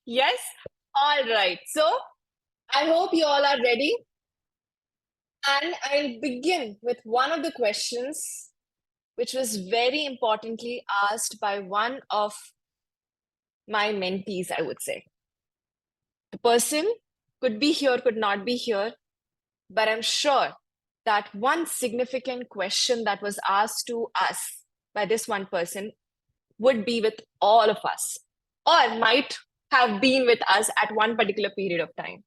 Yes? All right. So I hope you all are ready. And I'll begin with one of the questions which was very importantly asked by one of my mentees, I would say. The person could be here, could not be here, but I'm sure that one significant question that was asked to us by this one person would be with all of us, or might have been with us at one particular period of time.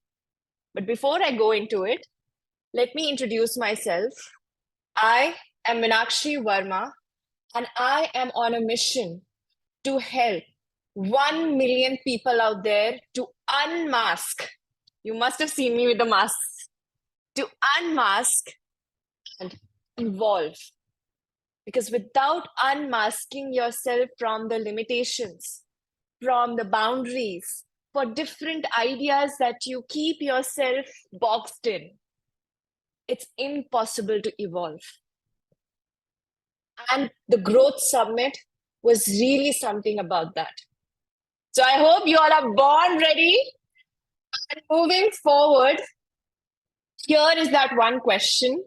But before I go into it, let me introduce myself. I am Meenakshi Verma, and I am on a mission to help 1 million people out there to unmask. You must have seen me with the masks. To unmask and evolve. Because without unmasking yourself from the limitations, from the boundaries, for different ideas that you keep yourself boxed in, it's impossible to evolve. And the Growth Summit was really something about that. So I hope you all are born ready. And moving forward, here is that one question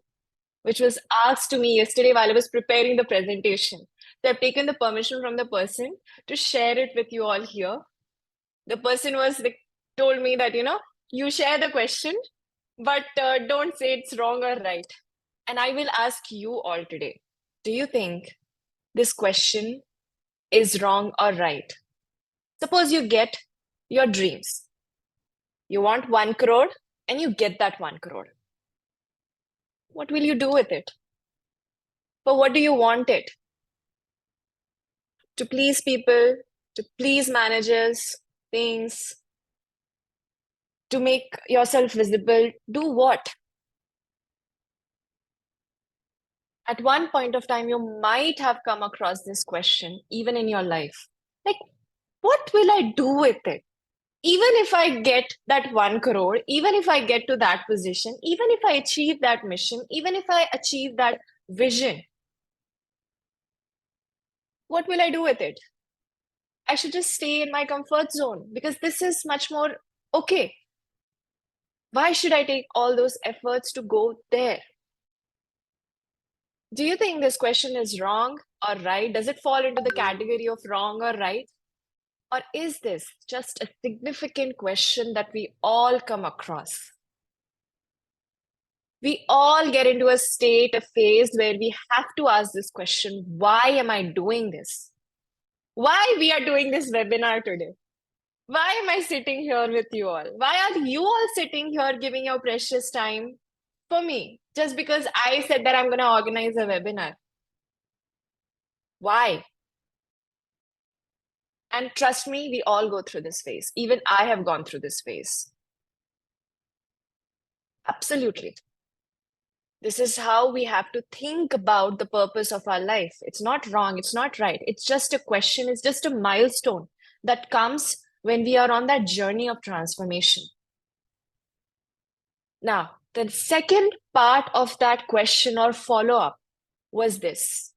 which was asked to me yesterday while I was preparing the presentation. So I've taken the permission from the person to share it with you all here. The person told me that, you share the question, but don't say it's wrong or right. And I will ask you all today, do you think this question is wrong or right? Suppose you get your dreams. You want 1 crore and you get that 1 crore. What will you do with it? For what do you want it? To please people, to please managers, things, to make yourself visible, do what? At one point of time, you might have come across this question, even in your life. Like, what will I do with it? Even if I get that 1 crore, even if I get to that position, even if I achieve that mission, even if I achieve that vision, what will I do with it? I should just stay in my comfort zone because this is much more okay. Why should I take all those efforts to go there? Do you think this question is wrong or right? Does it fall into the category of wrong or right? Or is this just a significant question that we all come across? We all get into a state, a phase where we have to ask this question, why am I doing this? Why we are doing this webinar today? Why am I sitting here with you all? Why are you all sitting here giving your precious time for me? Just because I said that I'm going to organize a webinar. Why? And trust me, we all go through this phase. Even I have gone through this phase. Absolutely. This is how we have to think about the purpose of our life. It's not wrong. It's not right. It's just a question. It's just a milestone that comes when we are on that journey of transformation. Now, the second part of that question or follow-up was this.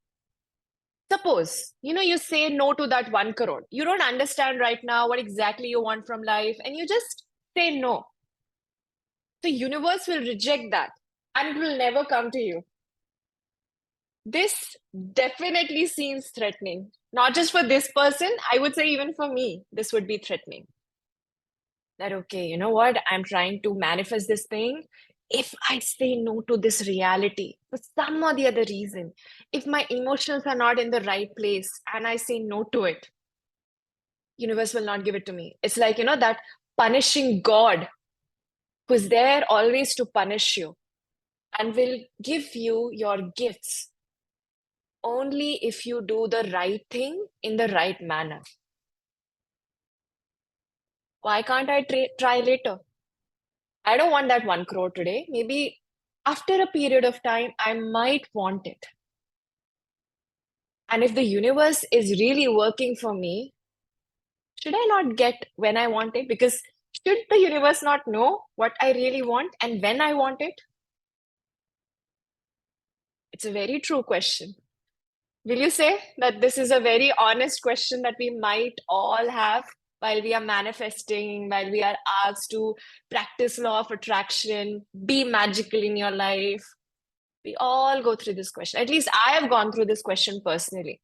Suppose, you say no to that 1 crore. You don't understand right now what exactly you want from life, and you just say no. The universe will reject that and it will never come to you. This definitely seems threatening. Not just for this person, I would say even for me, this would be threatening. That, okay, you know what? I'm trying to manifest this thing. If I say no to this reality for some or the other reason, if my emotions are not in the right place and I say no to it, universe will not give it to me. It's like, that punishing God who's there always to punish you and will give you your gifts only if you do the right thing in the right manner. Why can't I try later? I don't want that 1 crore today. Maybe after a period of time, I might want it. And if the universe is really working for me, should I not get when I want it? Because should the universe not know what I really want and when I want it? It's a very true question. Will you say that this is a very honest question that we might all have while we are manifesting, while we are asked to practice law of attraction, be magical in your life. We all go through this question. At least I have gone through this question personally.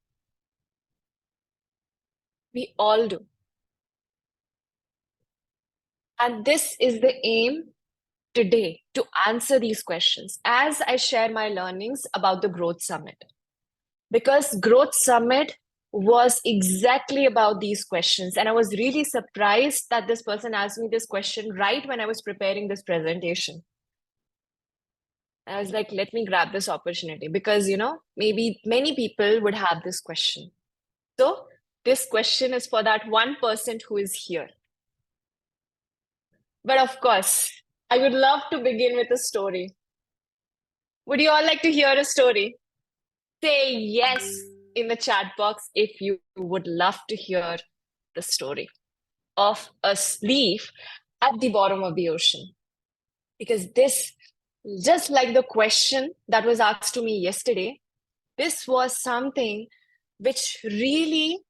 We all do. And this is the aim today, to answer these questions as I share my learnings about the Growth Summit. Because Growth Summit was exactly about these questions. And I was really surprised that this person asked me this question right when I was preparing this presentation. I was like, let me grab this opportunity because, maybe many people would have this question. So this question is for that 1% who is here. But of course, I would love to begin with a story. Would you all like to hear a story? Say yes in the chat box if you would love to hear the story of a leaf at the bottom of the ocean. Because this, just like the question that was asked to me yesterday, this was something which really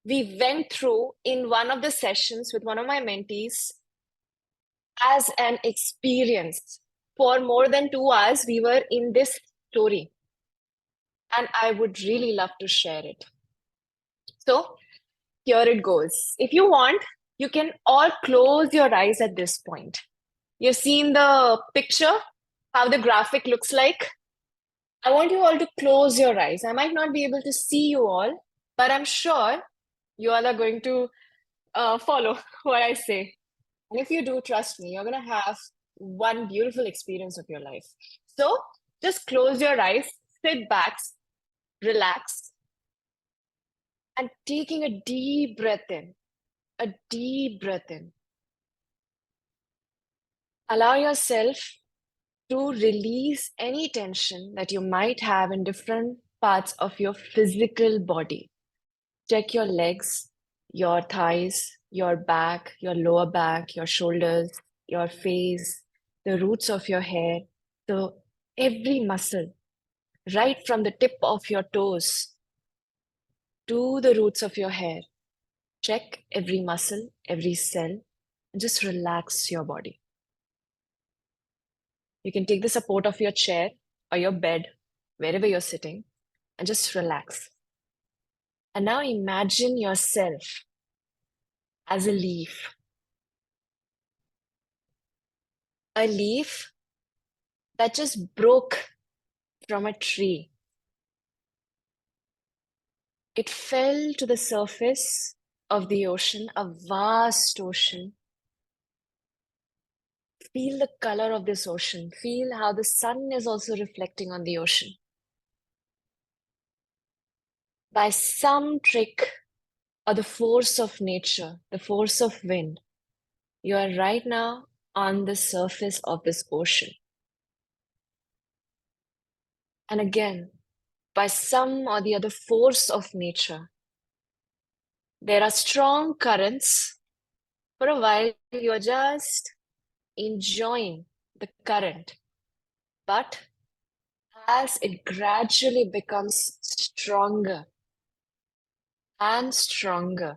we went through in one of the sessions with one of my mentees as an experience. For more than 2 hours, we were in this story. And I would really love to share it. So here it goes. If you want, you can all close your eyes at this point. You've seen the picture, how the graphic looks like. I want you all to close your eyes. I might not be able to see you all, but I'm sure you all are going to follow what I say. And if you do, trust me, you're going to have one beautiful experience of your life. So just close your eyes, sit back, relax, and taking a deep breath in, a deep breath in. Allow yourself to release any tension that you might have in different parts of your physical body. Check your legs, your thighs, your back, your lower back, your shoulders, your face, the roots of your hair, so every muscle, right from the tip of your toes to the roots of your hair. Check every muscle, every cell, and just relax your body. You can take the support of your chair or your bed, wherever you're sitting, and just relax. And now imagine yourself as a leaf. A leaf that just broke from a tree. It fell to the surface of the ocean, a vast ocean. Feel the color of this ocean. Feel how the sun is also reflecting on the ocean. By some trick or the force of nature, the force of wind, you are right now on the surface of this ocean. And again, by some or the other force of nature, there are strong currents. For a while, you're just enjoying the current. But as it gradually becomes stronger and stronger,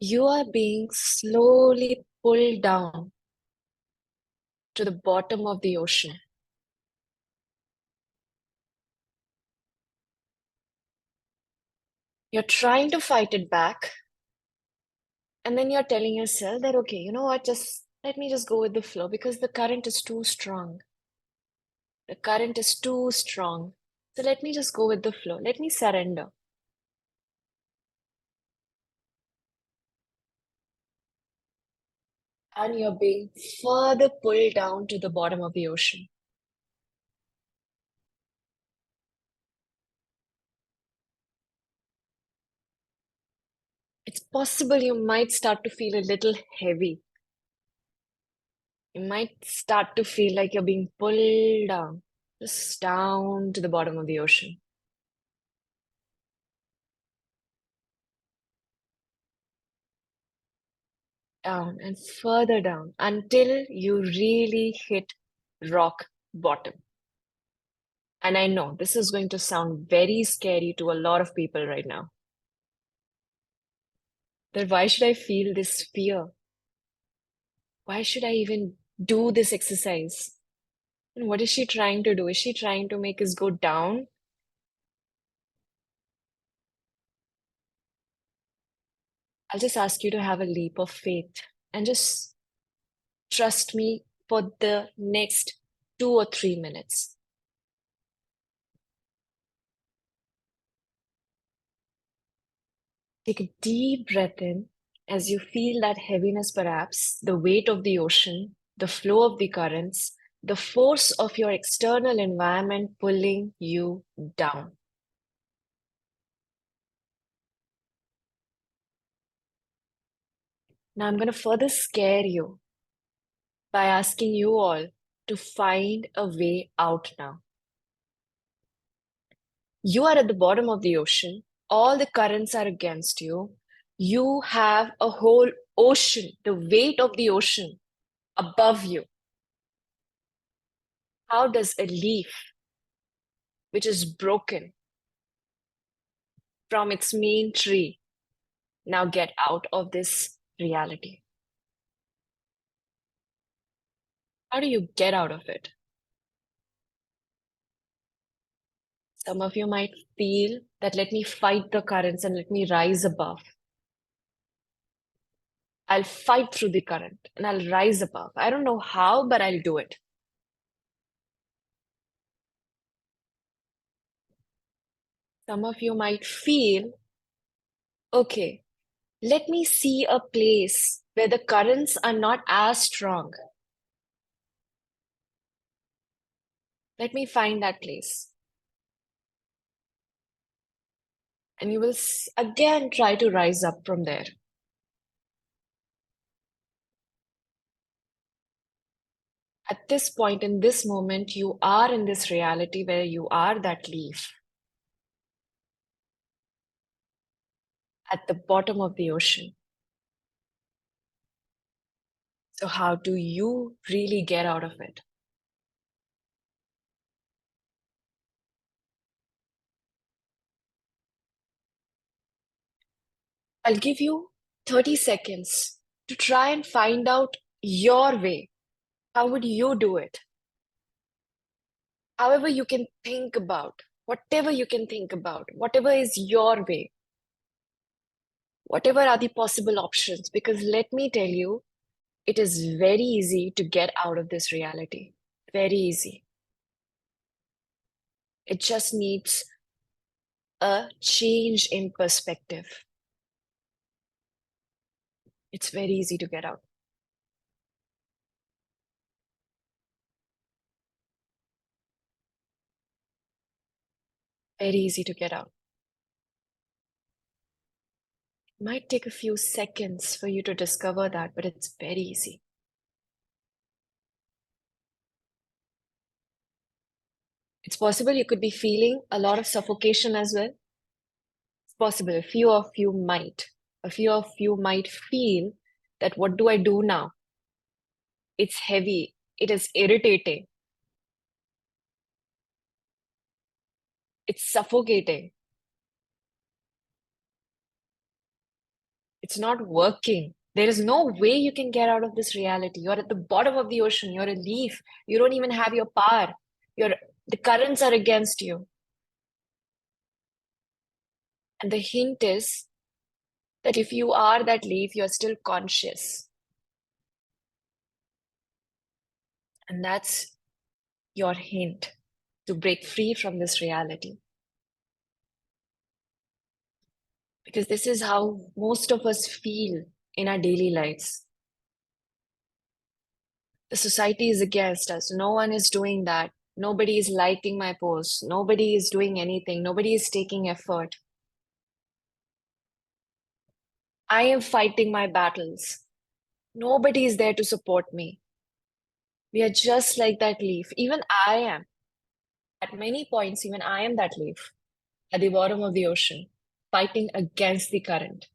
you are being slowly pulled down to the bottom of the ocean. You're trying to fight it back, and then you're telling yourself that, okay, you know what, just let me just go with the flow because the current is too strong. The current is too strong. So let me just go with the flow. Let me surrender. And you're being further pulled down to the bottom of the ocean. It's possible you might start to feel a little heavy. You might start to feel like you're being pulled down, just down to the bottom of the ocean. Down and further down until you really hit rock bottom. And I know this is going to sound very scary to a lot of people right now. That why should I feel this fear? Why should I even do this exercise? And what is she trying to do? Is she trying to make us go down? I'll just ask you to have a leap of faith and just trust me for the next 2 or 3 minutes. Take a deep breath in as you feel that heaviness, perhaps the weight of the ocean, the flow of the currents, the force of your external environment pulling you down. Now, I'm going to further scare you by asking you all to find a way out now. You are at the bottom of the ocean, all the currents are against you. You have a whole ocean, the weight of the ocean above you. How does a leaf which is broken from its main tree now get out of this reality? How do you get out of it? Some of you might feel that let me fight the currents and let me rise above. I'll fight through the current and I'll rise above. I don't know how, but I'll do it. Some of you might feel, okay, let me see a place where the currents are not as strong. Let me find that place. And you will again try to rise up from there. At this point, in this moment, you are in this reality where you are that leaf at the bottom of the ocean. So, how do you really get out of it? I'll give you 30 seconds to try and find out your way. How would you do it? However, you can think about, whatever you can think about, whatever is your way, whatever are the possible options. Because let me tell you, it is very easy to get out of this reality. Very easy. It just needs a change in perspective. It's very easy to get out. Very easy to get out. It might take a few seconds for you to discover that, but it's very easy. It's possible you could be feeling a lot of suffocation as well. It's possible a few of you might. A few of you might feel that what do I do now? It's heavy. It is irritating. It's suffocating. It's not working. There is no way you can get out of this reality. You're at the bottom of the ocean. You're a leaf. You don't even have your power. The currents are against you. And the hint is that if you are that leaf, you're still conscious. And that's your hint to break free from this reality. Because this is how most of us feel in our daily lives. The society is against us. No one is doing that. Nobody is liking my posts. Nobody is doing anything. Nobody is taking effort. I am fighting my battles. Nobody is there to support me. We are just like that leaf. Even I am. At many points, even I am that leaf at the bottom of the ocean, fighting against the current.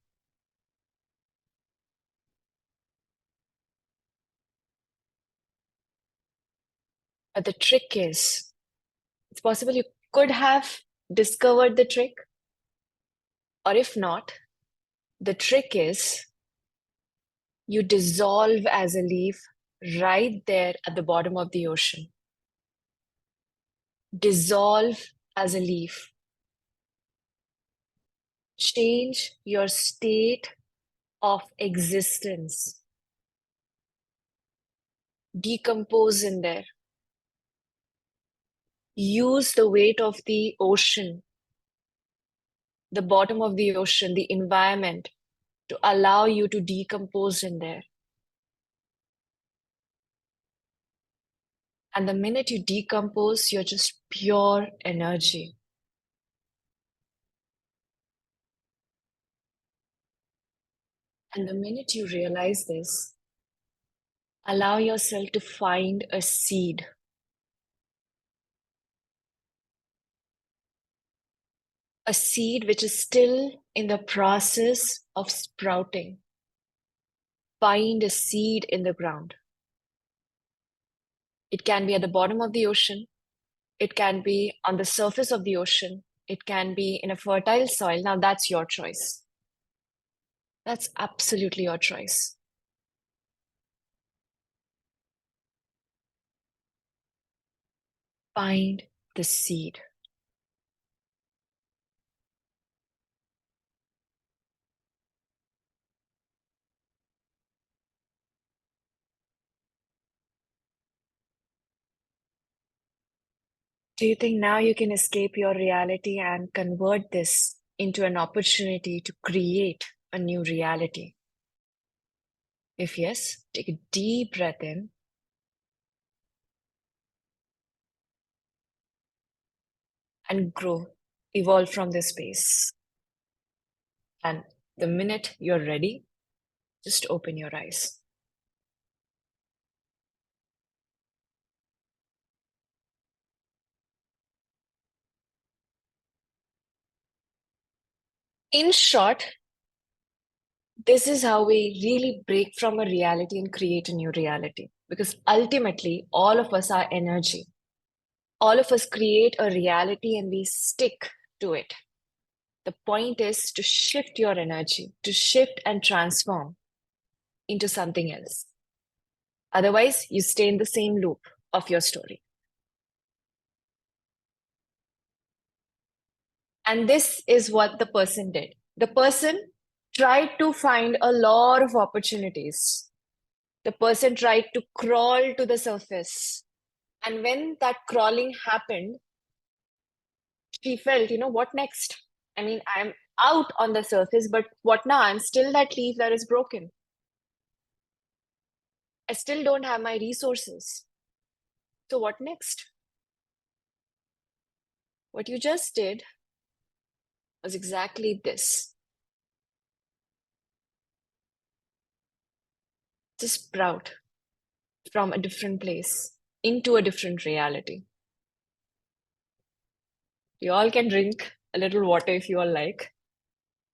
But the trick is, It's possible you could have discovered the trick, or if not, the trick is you dissolve as a leaf right there at the bottom of the ocean. Dissolve as a leaf. Change your state of existence. Decompose in there. Use the weight of the ocean, the bottom of the ocean, the environment to allow you to decompose in there. And the minute you decompose, you're just pure energy. And the minute you realize this, allow yourself to find a seed. A seed which is still in the process of sprouting. Find a seed in the ground. It can be at the bottom of the ocean. It can be on the surface of the ocean. It can be in a fertile soil. Now that's your choice. That's absolutely your choice. Find the seed. Do you think now you can escape your reality and convert this into an opportunity to create a new reality? If yes, take a deep breath in. And grow, evolve from this space. And the minute you're ready, just open your eyes. In short, this is how we really break from a reality and create a new reality. Because ultimately, all of us are energy. All of us create a reality and we stick to it. The point is to shift your energy, to shift and transform into something else. Otherwise, you stay in the same loop of your story. And this is what the person did. The person tried to find a lot of opportunities. The person tried to crawl to the surface. And when that crawling happened, she felt, what next? I mean, I'm out on the surface, but what now? I'm still that leaf that is broken. I still don't have my resources. So, what next? What you just did was exactly this. Just sprout from a different place into a different reality. You all can drink a little water if you all like.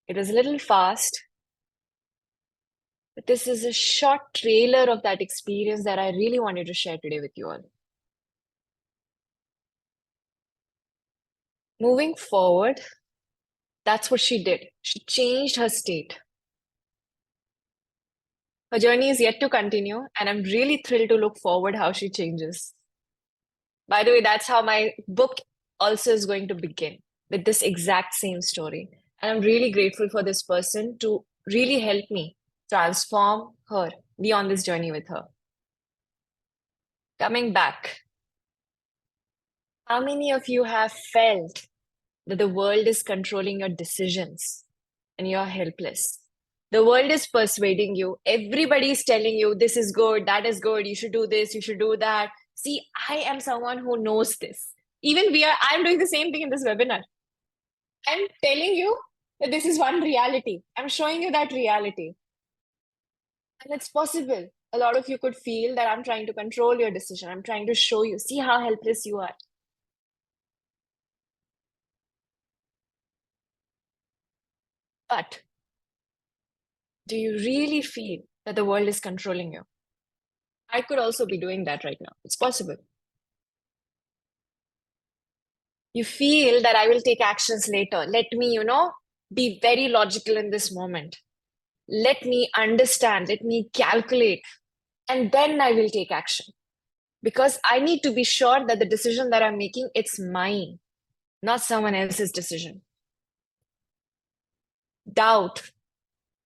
It was a little fast, but this is a short trailer of that experience that I really wanted to share today with you all. Moving forward, that's what she did. She changed her state. Her journey is yet to continue, and I'm really thrilled to look forward how she changes. By the way, that's how my book also is going to begin, with this exact same story. And I'm really grateful for this person to really help me transform her, be on this journey with her. Coming back, how many of you have felt that the world is controlling your decisions and you're helpless? The world is persuading you. Everybody is telling you this is good, that is good, you should do this, you should do that. See, I am someone who knows this. Even I'm doing the same thing in this webinar. I'm telling you that this is one reality. I'm showing you that reality. And it's possible. A lot of you could feel that I'm trying to control your decision. I'm trying to show you, see how helpless you are. But do you really feel that the world is controlling you? I could also be doing that right now. It's possible. You feel that I will take actions later. Let me, be very logical in this moment. Let me understand. Let me calculate. And then I will take action. Because I need to be sure that the decision that I'm making, it's mine, not someone else's decision. Doubt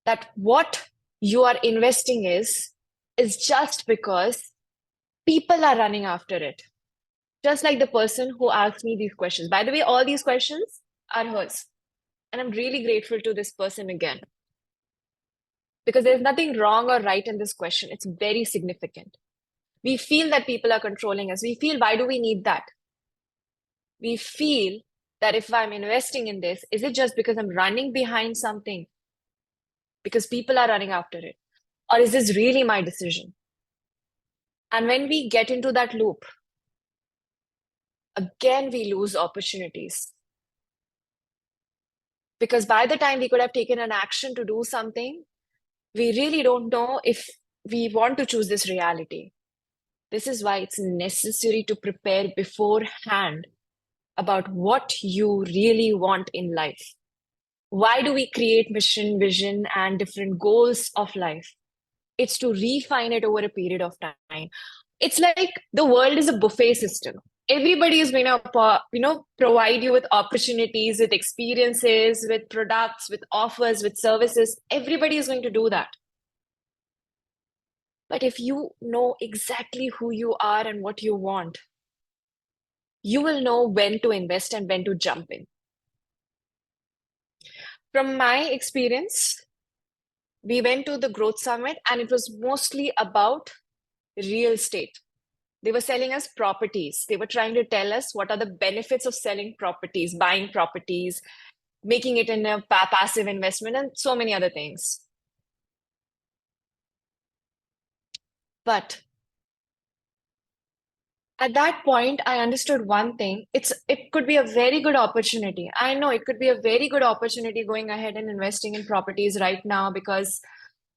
that what you are investing is just because people are running after it. Just like the person who asked me these questions. By the way, all these questions are hers. And I'm really grateful to this person again. Because there's nothing wrong or right in this question. It's very significant. We feel that people are controlling us. We feel, why do we need that? We feel that if I'm investing in this, is it just because I'm running behind something? Because people are running after it? Or is this really my decision? And when we get into that loop, again, we lose opportunities. Because by the time we could have taken an action to do something, we really don't know if we want to choose this reality. This is why it's necessary to prepare beforehand about what you really want in life. Why do we create mission, vision, and different goals of life? It's to refine it over a period of time. It's like the world is a buffet system. Everybody is going to, provide you with opportunities, with experiences, with products, with offers, with services. Everybody is going to do that. But if you know exactly who you are and what you want, you will know when to invest and when to jump in. From my experience, we went to the growth summit and it was mostly about real estate. They were selling us properties. They were trying to tell us what are the benefits of selling properties, buying properties, making it in a passive investment, and so many other things. But at that point, I understood one thing. It could be a very good opportunity. I know it could be a very good opportunity going ahead and investing in properties right now because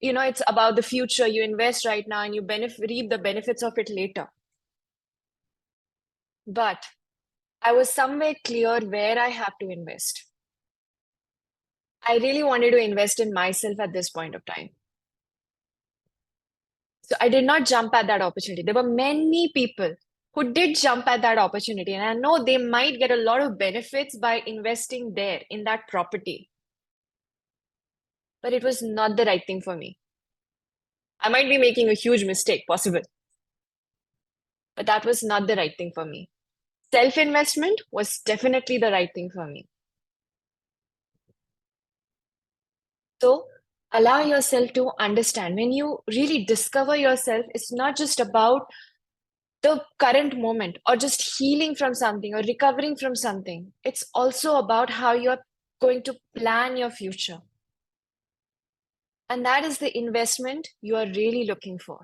it's about the future. You invest right now and you reap the benefits of it later. But I was somewhere clear where I have to invest. I really wanted to invest in myself at this point of time. So I did not jump at that opportunity. There were many people who did jump at that opportunity. And I know they might get a lot of benefits by investing there in that property. But it was not the right thing for me. I might be making a huge mistake, possible. But that was not the right thing for me. Self-investment was definitely the right thing for me. So allow yourself to understand. When you really discover yourself, it's not just about the current moment or just healing from something or recovering from something. It's also about how you're going to plan your future. And that is the investment you are really looking for.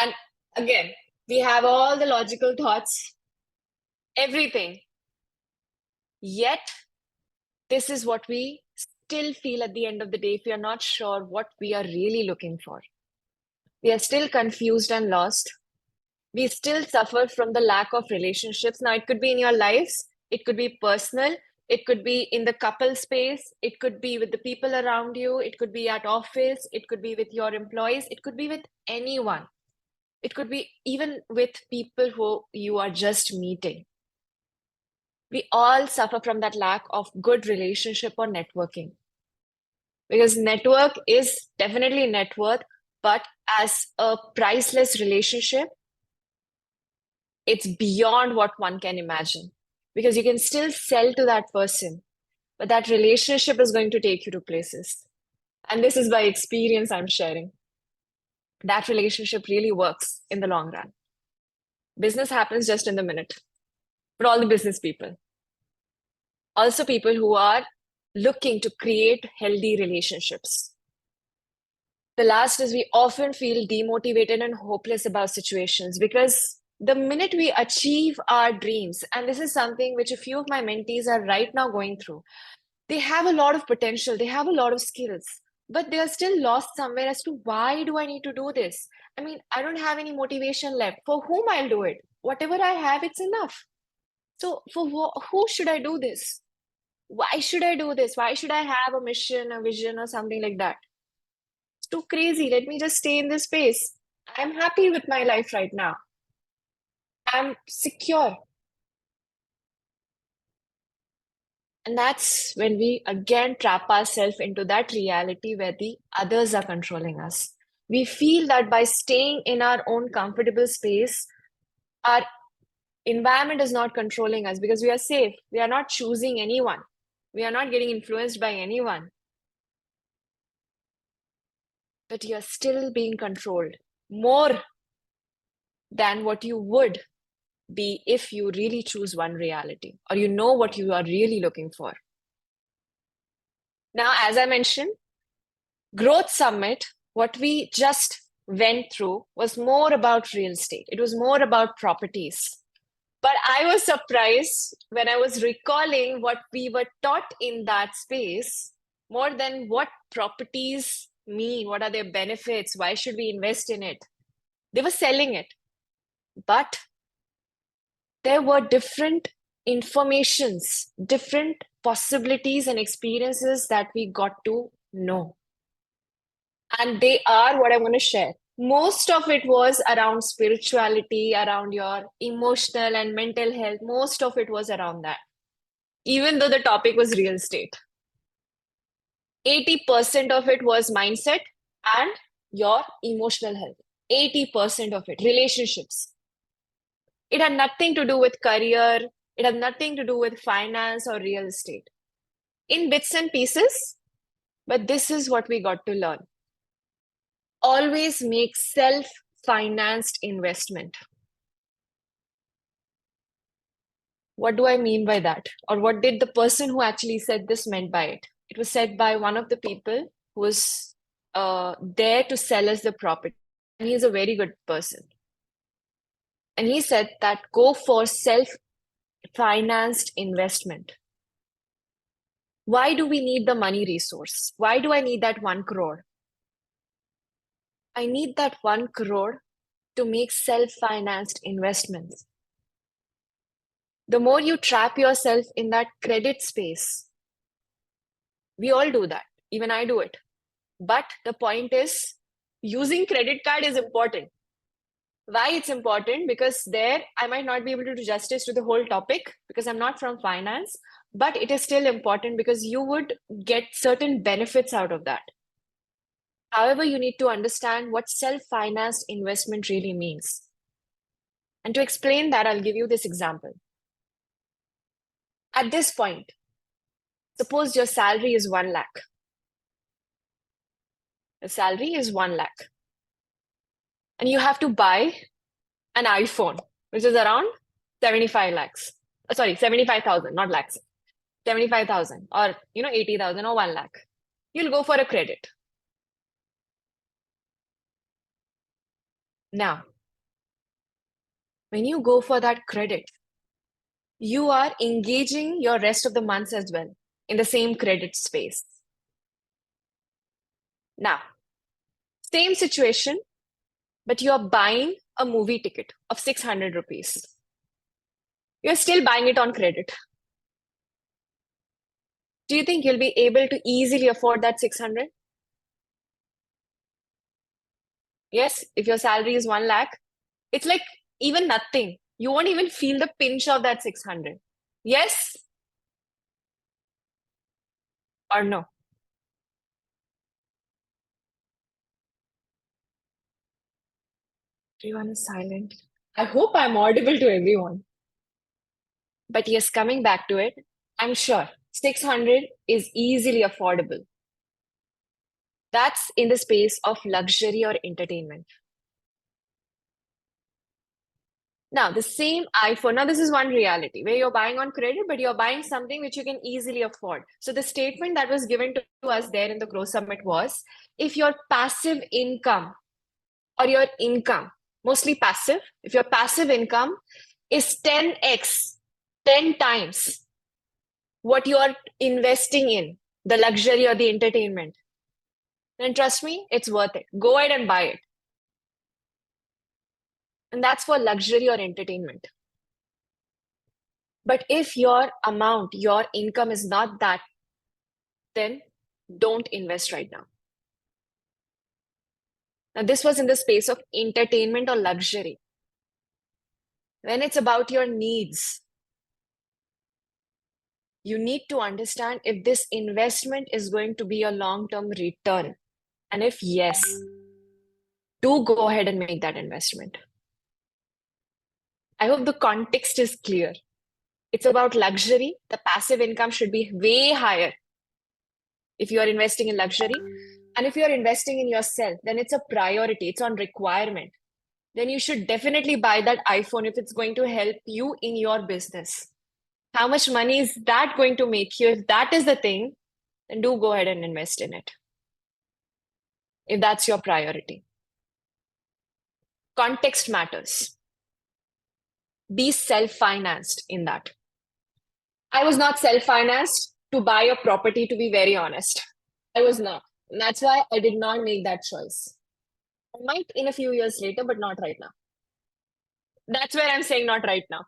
And again, we have all the logical thoughts, everything. Yet, this is what we still feel at the end of the day if we are not sure what we are really looking for. We are still confused and lost. We still suffer from the lack of relationships. Now, it could be in your lives, it could be personal, it could be in the couple space, it could be with the people around you, it could be at office, it could be with your employees, it could be with anyone. It could be even with people who you are just meeting. We all suffer from that lack of good relationship or networking. Because network is definitely net worth, but as a priceless relationship, it's beyond what one can imagine. Because you can still sell to that person, but that relationship is going to take you to places. And this is by experience I'm sharing. That relationship really works in the long run. Business happens just in the minute for all the business people. Also, people who are looking to create healthy relationships. The last is we often feel demotivated and hopeless about situations because the minute we achieve our dreams, and this is something which a few of my mentees are right now going through, they have a lot of potential, they have a lot of skills, but they are still lost somewhere as to why do I need to do this? I mean, I don't have any motivation left. For whom I'll do it? whatever I have, it's enough. So for who should I do this? Why should I do this? Why should I have a mission, a vision, or something like that? It's too crazy. Let me just stay in this space. I'm happy with my life right now. I'm secure. And that's when we again trap ourselves into that reality where the others are controlling us. We feel that by staying in our own comfortable space, our environment is not controlling us because we are safe. We are not choosing anyone. We are not getting influenced by anyone. But you are still being controlled more than what you would be if you really choose one reality or you know what you are really looking for. Now, as I mentioned, Growth Summit, what we just went through was more about real estate. It was more about properties. But I was surprised when I was recalling what we were taught in that space more than what properties mean, what are their benefits, why should we invest in it. They were selling it. But there were different informations, different possibilities and experiences that we got to know. And they are what I'm going to share. Most of it was around spirituality, around your emotional and mental health. Most of it was around that, even though the topic was real estate. 80% of it was mindset and your emotional health. 80% of it, relationships. It had nothing to do with career. It had nothing to do with finance or real estate. In bits and pieces, but this is what we got to learn. Always make self-financed investment. What do I mean by that? Or what did the person who actually said this meant by it? It was said by one of the people who was there to sell us the property. And he's a very good person. And he said that go for self-financed investment. Why do we need the money resource? Why do I need that 1 crore? I need that 1 crore to make self-financed investments. The more you trap yourself in that credit space, we all do that. Even I do it. But the point is, using credit card is important. Why it's important? Because there I might not be able to do justice to the whole topic because I'm not from finance, but it is still important because you would get certain benefits out of that. However, you need to understand what self-financed investment really means. And to explain that, I'll give you this example. At this point, suppose your salary is 1 lakh. The salary is 1 lakh. And you have to buy an iPhone, which is around 75 lakhs. Sorry, 75,000, not lakhs. 75,000 or 80,000 or 1 lakh. You'll go for a credit. Now, when you go for that credit, you are engaging your rest of the months as well in the same credit space. Now, same situation, but you're buying a movie ticket of 600 rupees. You're still buying it on credit. Do you think you'll be able to easily afford that 600? Yes, if your salary is 1 lakh, it's like even nothing. You won't even feel the pinch of that 600. Yes or no? Everyone is silent. I hope I'm audible to everyone. But yes, coming back to it, I'm sure 600 is easily affordable. That's in the space of luxury or entertainment. Now, the same iPhone, now this is one reality where you're buying on credit, but you're buying something which you can easily afford. So the statement that was given to us there in the Growth Summit was, if your passive income or your income, mostly passive, if your passive income is 10x, 10 times what you are investing in, the luxury or the entertainment, then trust me, it's worth it. Go ahead and buy it. And that's for luxury or entertainment. But if your amount, your income is not that, then don't invest right now. Now, this was in the space of entertainment or luxury. When it's about your needs, you need to understand if this investment is going to be a long-term return. And if yes, do go ahead and make that investment. I hope the context is clear. It's about luxury. The passive income should be way higher if you are investing in luxury. And if you're investing in yourself, then it's a priority, it's on requirement. Then you should definitely buy that iPhone if it's going to help you in your business. How much money is that going to make you? If that is the thing, then do go ahead and invest in it. If that's your priority. Context matters. Be self-financed in that. I was not self-financed to buy a property, to be very honest. I was not. And that's why I did not make that choice. I might in a few years later, but not right now. That's where I'm saying not right now.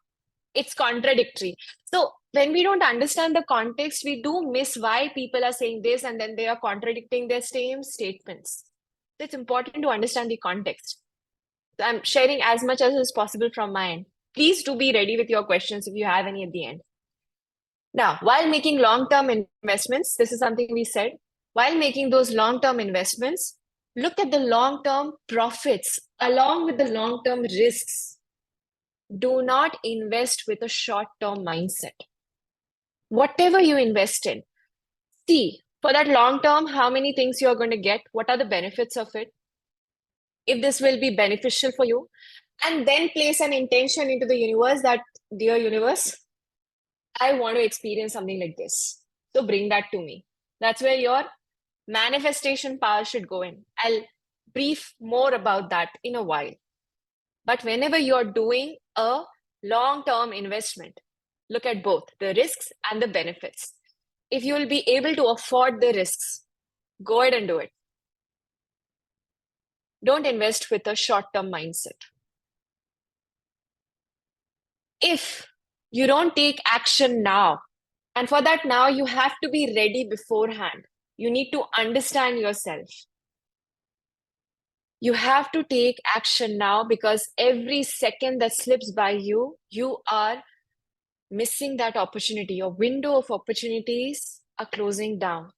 It's contradictory. So when we don't understand the context, we do miss why people are saying this and then they are contradicting their same statements. It's important to understand the context. So I'm sharing as much as is possible from my end. Please do be ready with your questions if you have any at the end. Now, while making long-term investments, this is something we said, while making those long-term investments, look at the long-term profits along with the long-term risks. Do not invest with a short-term mindset. Whatever you invest in, see for that long term, how many things you're going to get, what are the benefits of it, if this will be beneficial for you, and then place an intention into the universe that, dear universe, I want to experience something like this. So bring that to me. That's where your manifestation power should go in. I'll brief more about that in a while. But whenever you're doing a long-term investment, look at both the risks and the benefits. If you will be able to afford the risks, go ahead and do it. Don't invest with a short-term mindset. If you don't take action now, and for that now, you have to be ready beforehand. You need to understand yourself. You have to take action now because every second that slips by you, you are missing that opportunity. Your window of opportunities are closing down.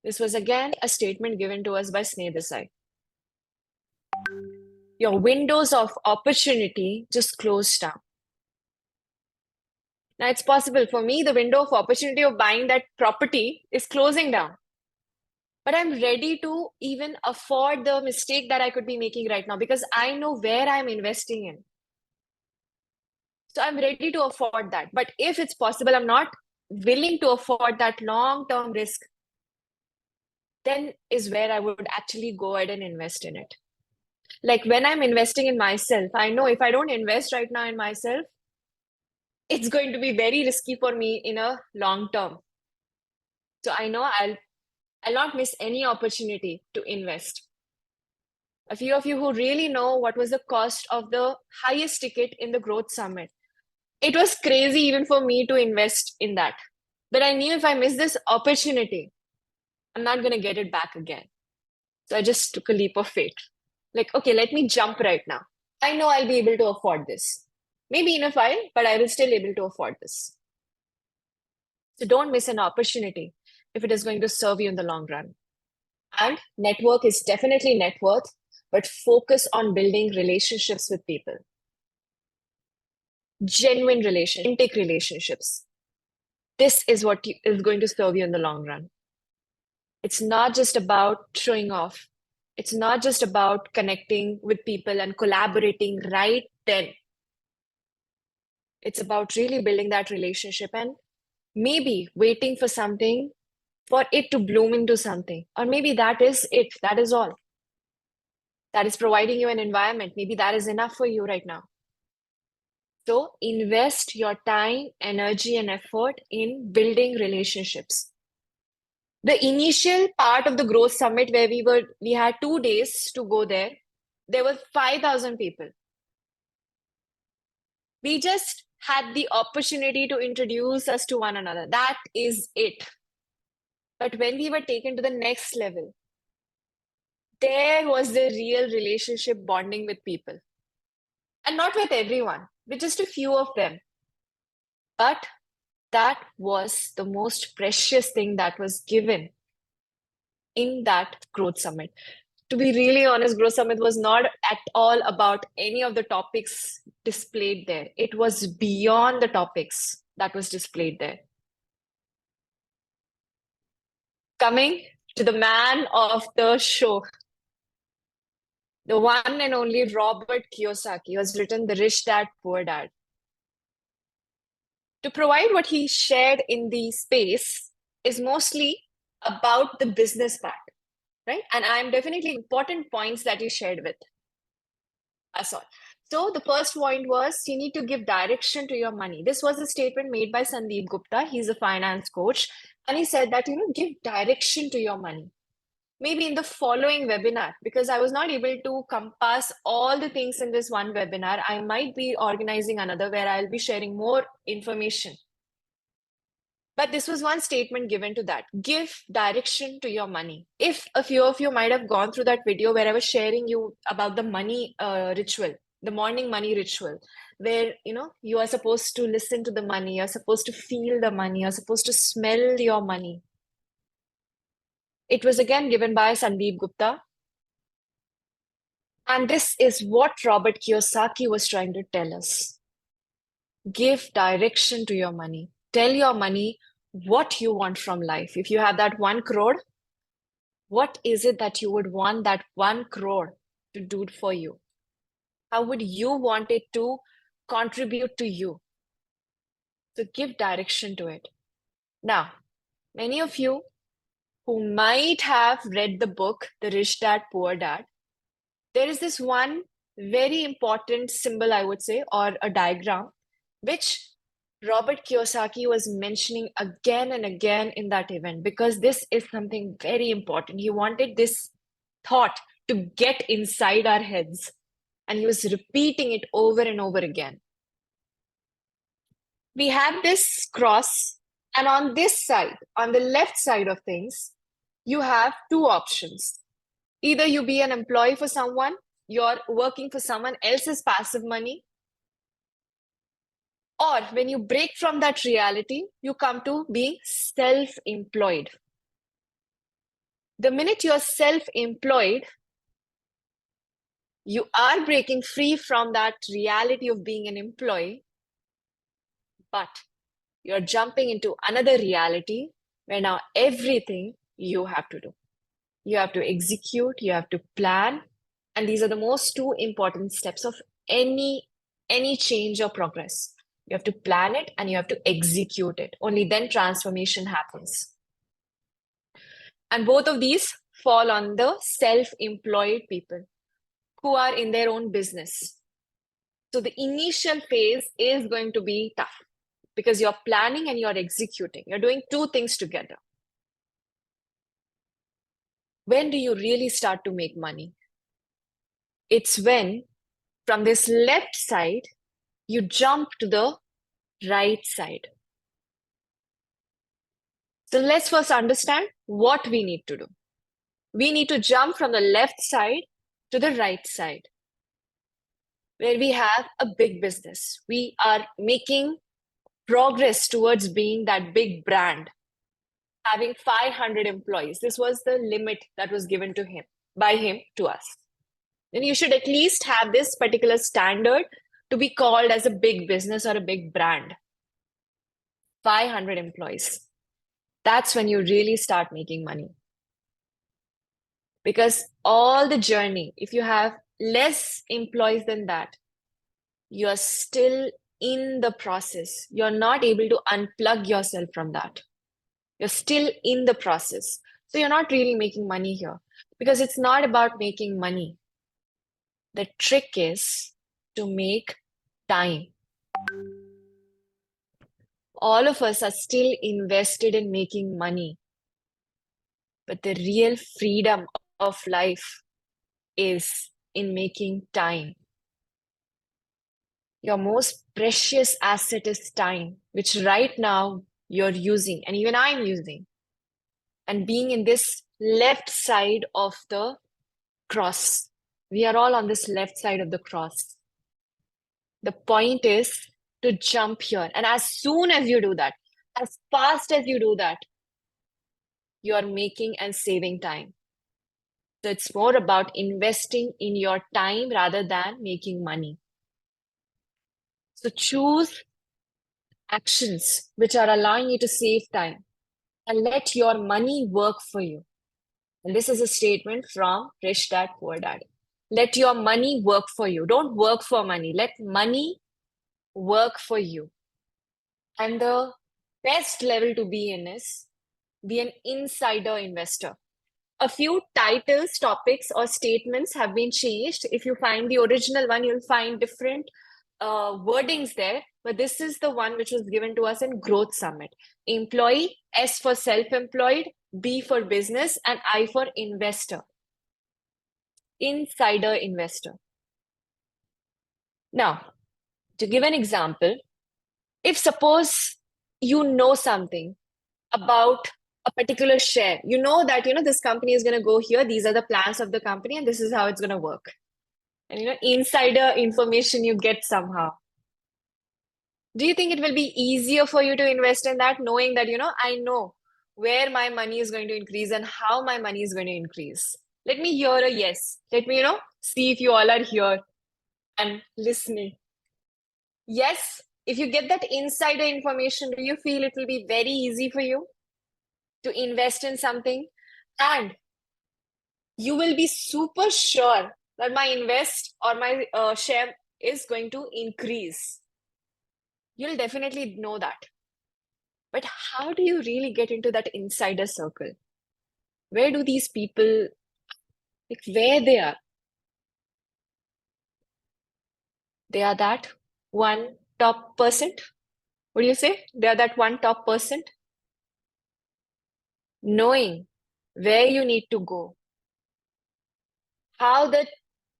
This was again a statement given to us by Sneh Desai. Your windows of opportunity just closed down. Now it's possible for me, the window of opportunity of buying that property is closing down. But I'm ready to even afford the mistake that I could be making right now because I know where I'm investing in. So I'm ready to afford that. But if it's possible, I'm not willing to afford that long-term risk, then is where I would actually go ahead and invest in it. Like when I'm investing in myself, I know if I don't invest right now in myself, it's going to be very risky for me in a long term. So I know I'll not miss any opportunity to invest. A few of you who really know what was the cost of the highest ticket in the Growth Summit. It was crazy even for me to invest in that. But I knew if I miss this opportunity, I'm not going to get it back again. So I just took a leap of faith. Like, okay, let me jump right now. I know I'll be able to afford this. Maybe in a while, but I will still able to afford this. So don't miss an opportunity if it is going to serve you in the long run. And network is definitely net worth, but focus on building relationships with people. Genuine relationships, authentic relationships. This is what is going to serve you in the long run. It's not just about showing off. It's not just about connecting with people and collaborating right then. It's about really building that relationship and maybe waiting for something, for it to bloom into something. Or maybe that is it. That is all. That is providing you an environment. Maybe that is enough for you right now. So invest your time, energy, and effort in building relationships. The initial part of the Growth Summit where we had 2 days to go there, there were 5,000 people. We just had the opportunity to introduce us to one another. That is it. But when we were taken to the next level, there was the real relationship bonding with people. And not with everyone, with just a few of them. But that was the most precious thing that was given in that growth summit. To be really honest, growth summit was not at all about any of the topics displayed there. It was beyond the topics that was displayed there. Coming to the man of the show, the one and only Robert Kiyosaki, who has written The Rich Dad, Poor Dad. To provide what he shared in the space is mostly about the business part, right? And I'm definitely important points that he shared with us all. So the first point was you need to give direction to your money. This was a statement made by Sandeep Gupta. He's a finance coach. And he said that, give direction to your money. Maybe in the following webinar, because I was not able to compass all the things in this one webinar, I might be organizing another where I'll be sharing more information. But this was one statement given to that. Give direction to your money. If a few of you might have gone through that video where I was sharing you about the money ritual, the morning money ritual, where, you are supposed to listen to the money, you're supposed to feel the money, you're supposed to smell your money. It was again given by Sandeep Gupta. And this is what Robert Kiyosaki was trying to tell us. Give direction to your money. Tell your money what you want from life. If you have that 1 crore, what is it that you would want that 1 crore to do for you? How would you want it to contribute to you? So give direction to it. Now, many of you who might have read the book, The Rich Dad, Poor Dad, there is this one very important symbol, I would say, or a diagram, which Robert Kiyosaki was mentioning again and again in that event, because this is something very important. He wanted this thought to get inside our heads, and he was repeating it over and over again. We have this cross, and on this side, on the left side of things, you have two options. Either you be an employee for someone, you're working for someone else's passive money, or when you break from that reality, you come to being self-employed. The minute you're self-employed, you are breaking free from that reality of being an employee, but you're jumping into another reality where now everything you have to do. You have to execute, you have to plan, and these are the most two important steps of any change or progress. You have to plan it and you have to execute it. Only then transformation happens. And both of these fall on the self-employed people who are in their own business. So the initial phase is going to be tough because you're planning and you're executing. You're doing two things together. When do you really start to make money? It's when from this left side, you jump to the right side. So let's first understand what we need to do. We need to jump from the left side to the right side, where we have a big business. We are making progress towards being that big brand, having 500 employees. This was the limit that was given to him, by him to us. Then you should at least have this particular standard to be called as a big business or a big brand. 500 employees. That's when you really start making money. Because all the journey, if you have less employees than that, you're still in the process. You're not able to unplug yourself from that. You're still in the process. So you're not really making money here because it's not about making money. The trick is to make time. All of us are still invested in making money, but the real freedom of life is in making time. Your most precious asset is time, which right now you're using, and even I'm using. And being in this left side of the cross, we are all on this left side of the cross. The point is to jump here. And as soon as you do that, as fast as you do that, you are making and saving time. So it's more about investing in your time rather than making money. So choose actions which are allowing you to save time and let your money work for you. And this is a statement from Rich Dad Poor Dad. Let your money work for you. Don't work for money. Let money work for you. And the best level to be in is be an insider investor. A few titles, topics, or statements have been changed. If you find the original one, you'll find different wordings there. But this is the one which was given to us in Growth Summit. Employee, S for self-employed, B for business, and I for investor. Insider investor. Now, to give an example, if suppose you know something about a particular share, you know that this company is going to go here, these are the plans of the company, and this is how it's going to work. And insider information you get somehow. Do you think it will be easier for you to invest in that, knowing that I know where my money is going to increase and how my money is going to increase? Let me hear a yes. Let me see if you all are here and listening. Yes, if you get that insider information, do you feel it will be very easy for you to invest in something? And you will be super sure that my invest or my share is going to increase. You'll definitely know that. But how do you really get into that insider circle? Where do these people, like, where they are? They are that one top percent. What do you say? They are that one top percent. Knowing where you need to go, how the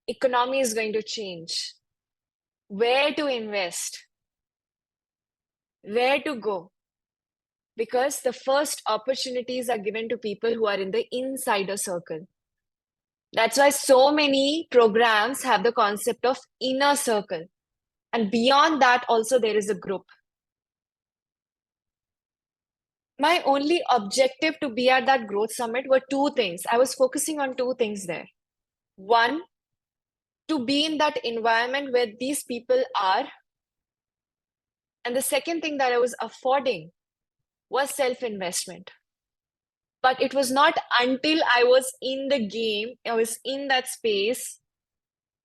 economy is going to change, where to invest, where to go. Because the first opportunities are given to people who are in the insider circle. That's why so many programs have the concept of inner circle. And beyond that, also, there is a group. My only objective to be at that growth summit were two things. I was focusing on two things there. One, to be in that environment where these people are. And the second thing that I was affording was self-investment. But it was not until I was in the game, I was in that space,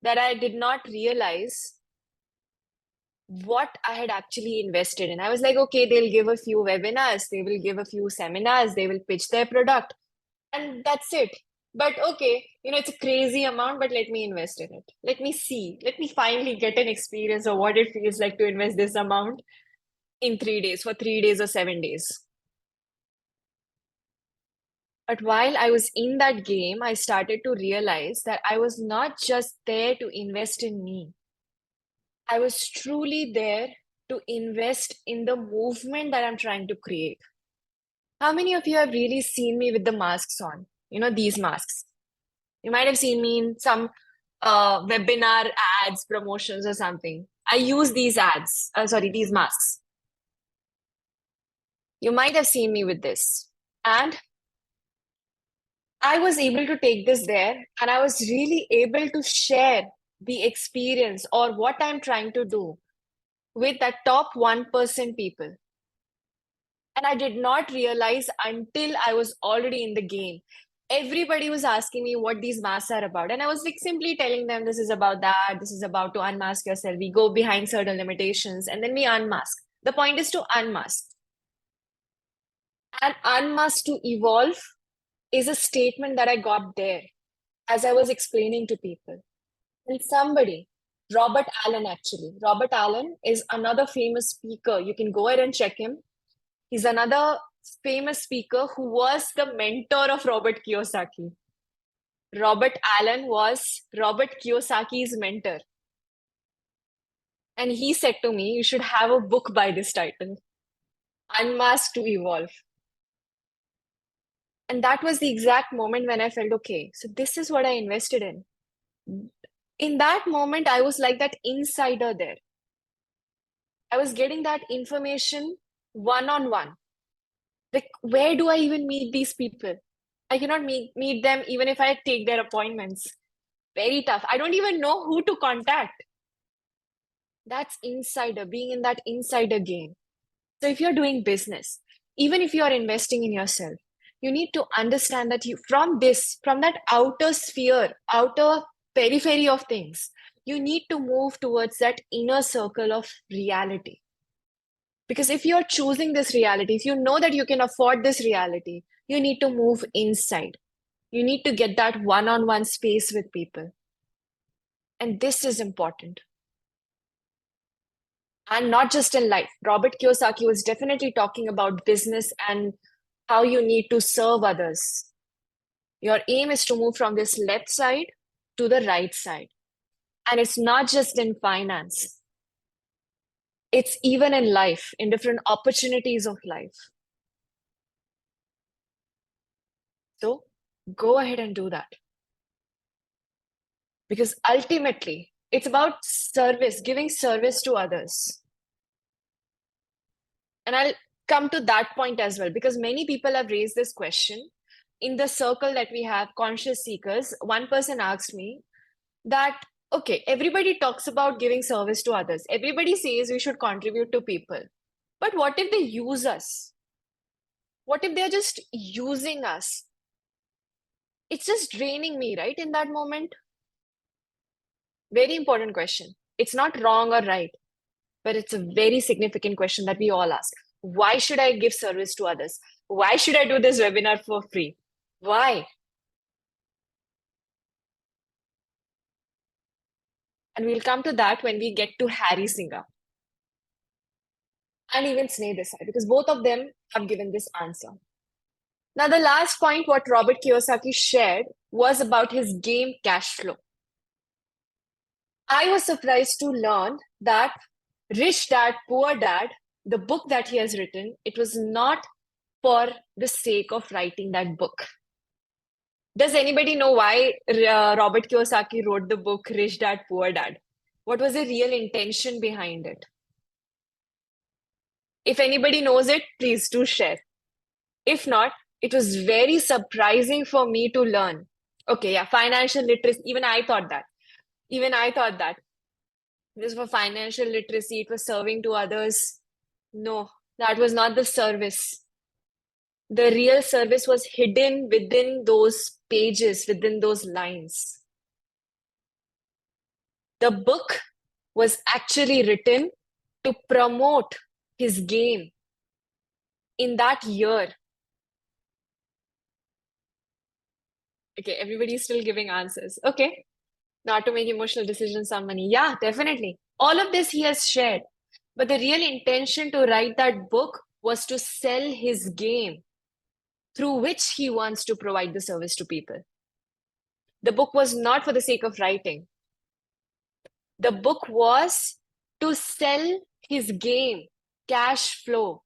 that I did not realize what I had actually invested in. I was like, okay, they'll give a few webinars, they will give a few seminars, they will pitch their product, and that's it. But okay, it's a crazy amount, but let me invest in it. Let me see. Let me finally get an experience of what it feels like to invest this amount in 3 days, for 3 days or 7 days. But while I was in that game, I started to realize that I was not just there to invest in me. I was truly there to invest in the movement that I'm trying to create. How many of you have really seen me with the masks on? These masks. You might have seen me in some webinar ads, promotions, or something. I use these these masks. You might have seen me with this. And I was able to take this there, and I was really able to share the experience or what I'm trying to do with that top 1% people. And I did not realize until I was already in the game. Everybody was asking me what these masks are about. And I was like simply telling them this is about that, this is about to unmask yourself. We go behind certain limitations and then we unmask. The point is to unmask. And unmask to evolve is a statement that I got there as I was explaining to people. And somebody, Robert Allen actually. Robert Allen is another famous speaker. You can go ahead and check him. He's another famous speaker who was the mentor of Robert Kiyosaki. Robert Allen was Robert Kiyosaki's mentor. And he said to me, you should have a book by this title, Unmasked to Evolve. And that was the exact moment when I felt, okay, so this is what I invested in. In that moment, I was like that insider there. I was getting that information one on one. Like, where do I even meet these people? I cannot meet them even if I take their appointments. Very tough. I don't even know who to contact. That's insider, being in that insider game. So if you're doing business, even if you're investing in yourself, you need to understand that you from that outer sphere, outer periphery of things, you need to move towards that inner circle of reality. Because if you're choosing this reality, if you know that you can afford this reality, you need to move inside. You need to get that one-on-one space with people. And this is important. And not just in life. Robert Kiyosaki was definitely talking about business and how you need to serve others. Your aim is to move from this left side to the right side. And it's not just in finance, it's even in life, in different opportunities of life. So go ahead and do that. Because ultimately, it's about service, giving service to others. And I'll come to that point as well, because many people have raised this question. In the circle that we have, conscious seekers, one person asked me that, okay, everybody talks about giving service to others. Everybody says we should contribute to people. But what if they use us? What if they're just using us? It's just draining me, right? In that moment. Very important question. It's not wrong or right, but it's a very significant question that we all ask. Why should I give service to others? Why should I do this webinar for free? Why? And we'll come to that when we get to Harry Singer and even Sneh Desai, because both of them have given this answer. Now, the last point, what Robert Kiyosaki shared, was about his game cash flow. I was surprised to learn that Rich Dad, Poor Dad, the book that he has written, it was not for the sake of writing that book. Does anybody know why Robert Kiyosaki wrote the book Rich Dad, Poor Dad? What was the real intention behind it? If anybody knows it, please do share. If not, it was very surprising for me to learn. Okay, yeah, financial literacy. Even I thought that. Even I thought that. This was for financial literacy, it was serving to others. No, that was not the service. The real service was hidden within those pages, within those lines. The book was actually written to promote his game in that year. Okay, everybody's still giving answers. Okay, not to make emotional decisions on money. Yeah, definitely. All of this he has shared. But the real intention to write that book was to sell his game through which he wants to provide the service to people. The book was not for the sake of writing. The book was to sell his game, cash flow,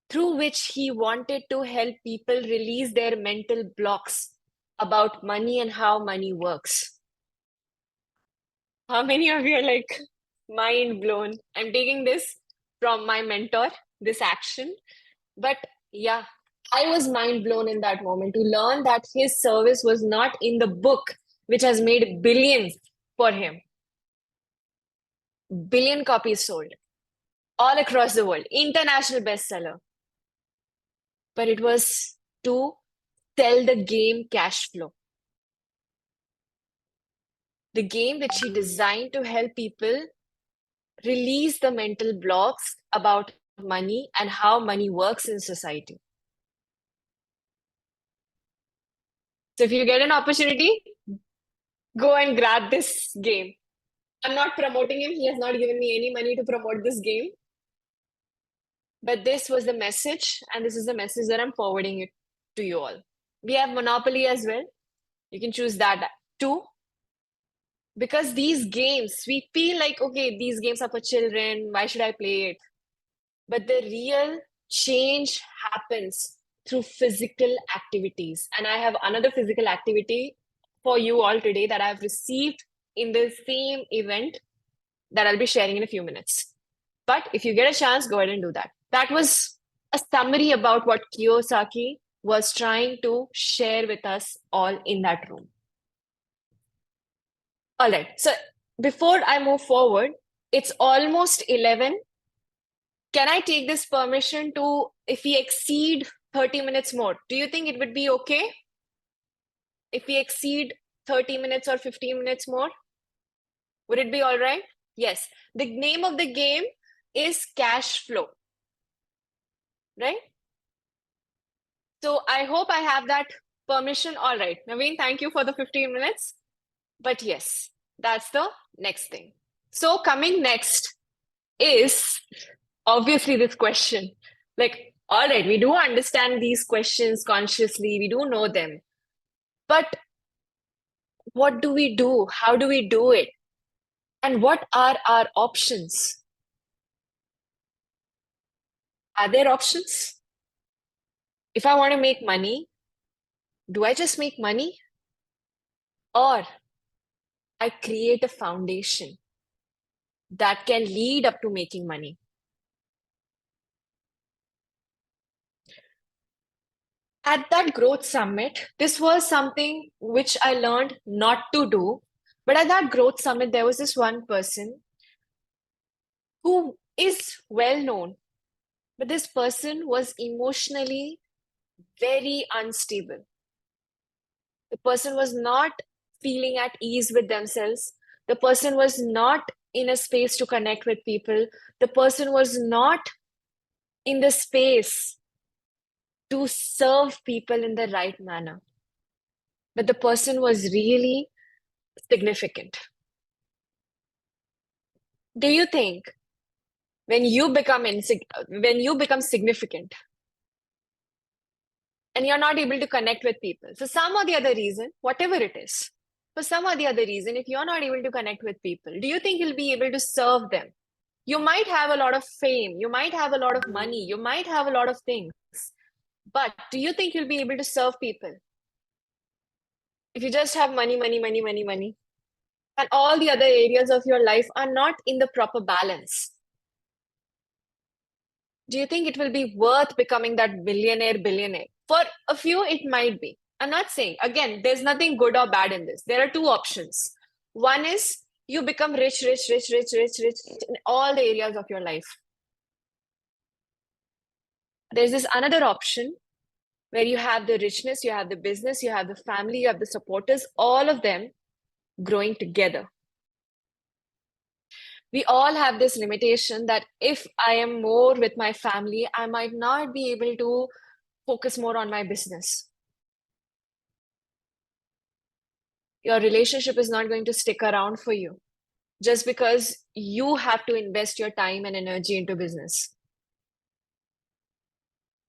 through which he wanted to help people release their mental blocks about money and how money works. How many of you are like mind blown? I'm taking this from my mentor, this action. But yeah, I was mind blown in that moment to learn that his service was not in the book, which has made billions for him. Billion copies sold all across the world, international bestseller. But it was to sell the game cash flow. The game which he designed to help people release the mental blocks about money and how money works in society. So if you get an opportunity, go and grab this game. I'm not promoting him. He has not given me any money to promote this game. But this was the message, and this is the message that I'm forwarding it to you all. We have Monopoly as well. You can choose that too. Because these games, we feel like, okay, these games are for children. Why should I play it? But the real change happens through physical activities. And I have another physical activity for you all today that I've received in the same event that I'll be sharing in a few minutes. But if you get a chance, go ahead and do that. That was a summary about what Kiyosaki was trying to share with us all in that room. All right. So before I move forward, it's almost 11. Can I take this permission to, if we exceed 30 minutes more, do you think it would be okay if we exceed 30 minutes or 15 minutes more? Would it be all right? Yes. The name of the game is cash flow, right? So I hope I have that permission. All right. Naveen, thank you for the 15 minutes. But yes, that's the next thing. So coming next is obviously this question. Like, all right, we do understand these questions consciously, we do know them. But what do we do? How do we do it? And what are our options? Are there options? If I want to make money, do I just make money? Or I create a foundation that can lead up to making money? At that growth summit, this was something which I learned not to do. But at that growth summit, there was this one person who is well known, but this person was emotionally very unstable. The person was not feeling at ease with themselves. The person was not in a space to connect with people. The person was not in the space to serve people in the right manner. But the person was really significant. Do you think when you become significant and you're not able to connect with people for some or the other reason, whatever it is, for some or the other reason, if you're not able to connect with people, do you think you'll be able to serve them? You might have a lot of fame, you might have a lot of money, you might have a lot of things, but do you think you'll be able to serve people if you just have money, money, money, money, money, and all the other areas of your life are not in the proper balance? Do you think it will be worth becoming that billionaire? For a few, it might be. I'm not saying, again, there's nothing good or bad in this. There are two options. One is you become rich, rich, rich, rich, rich, rich in all the areas of your life. There's this another option where you have the richness, you have the business, you have the family, you have the supporters, all of them growing together. We all have this limitation that if I am more with my family, I might not be able to focus more on my business. Your relationship is not going to stick around for you just because you have to invest your time and energy into business.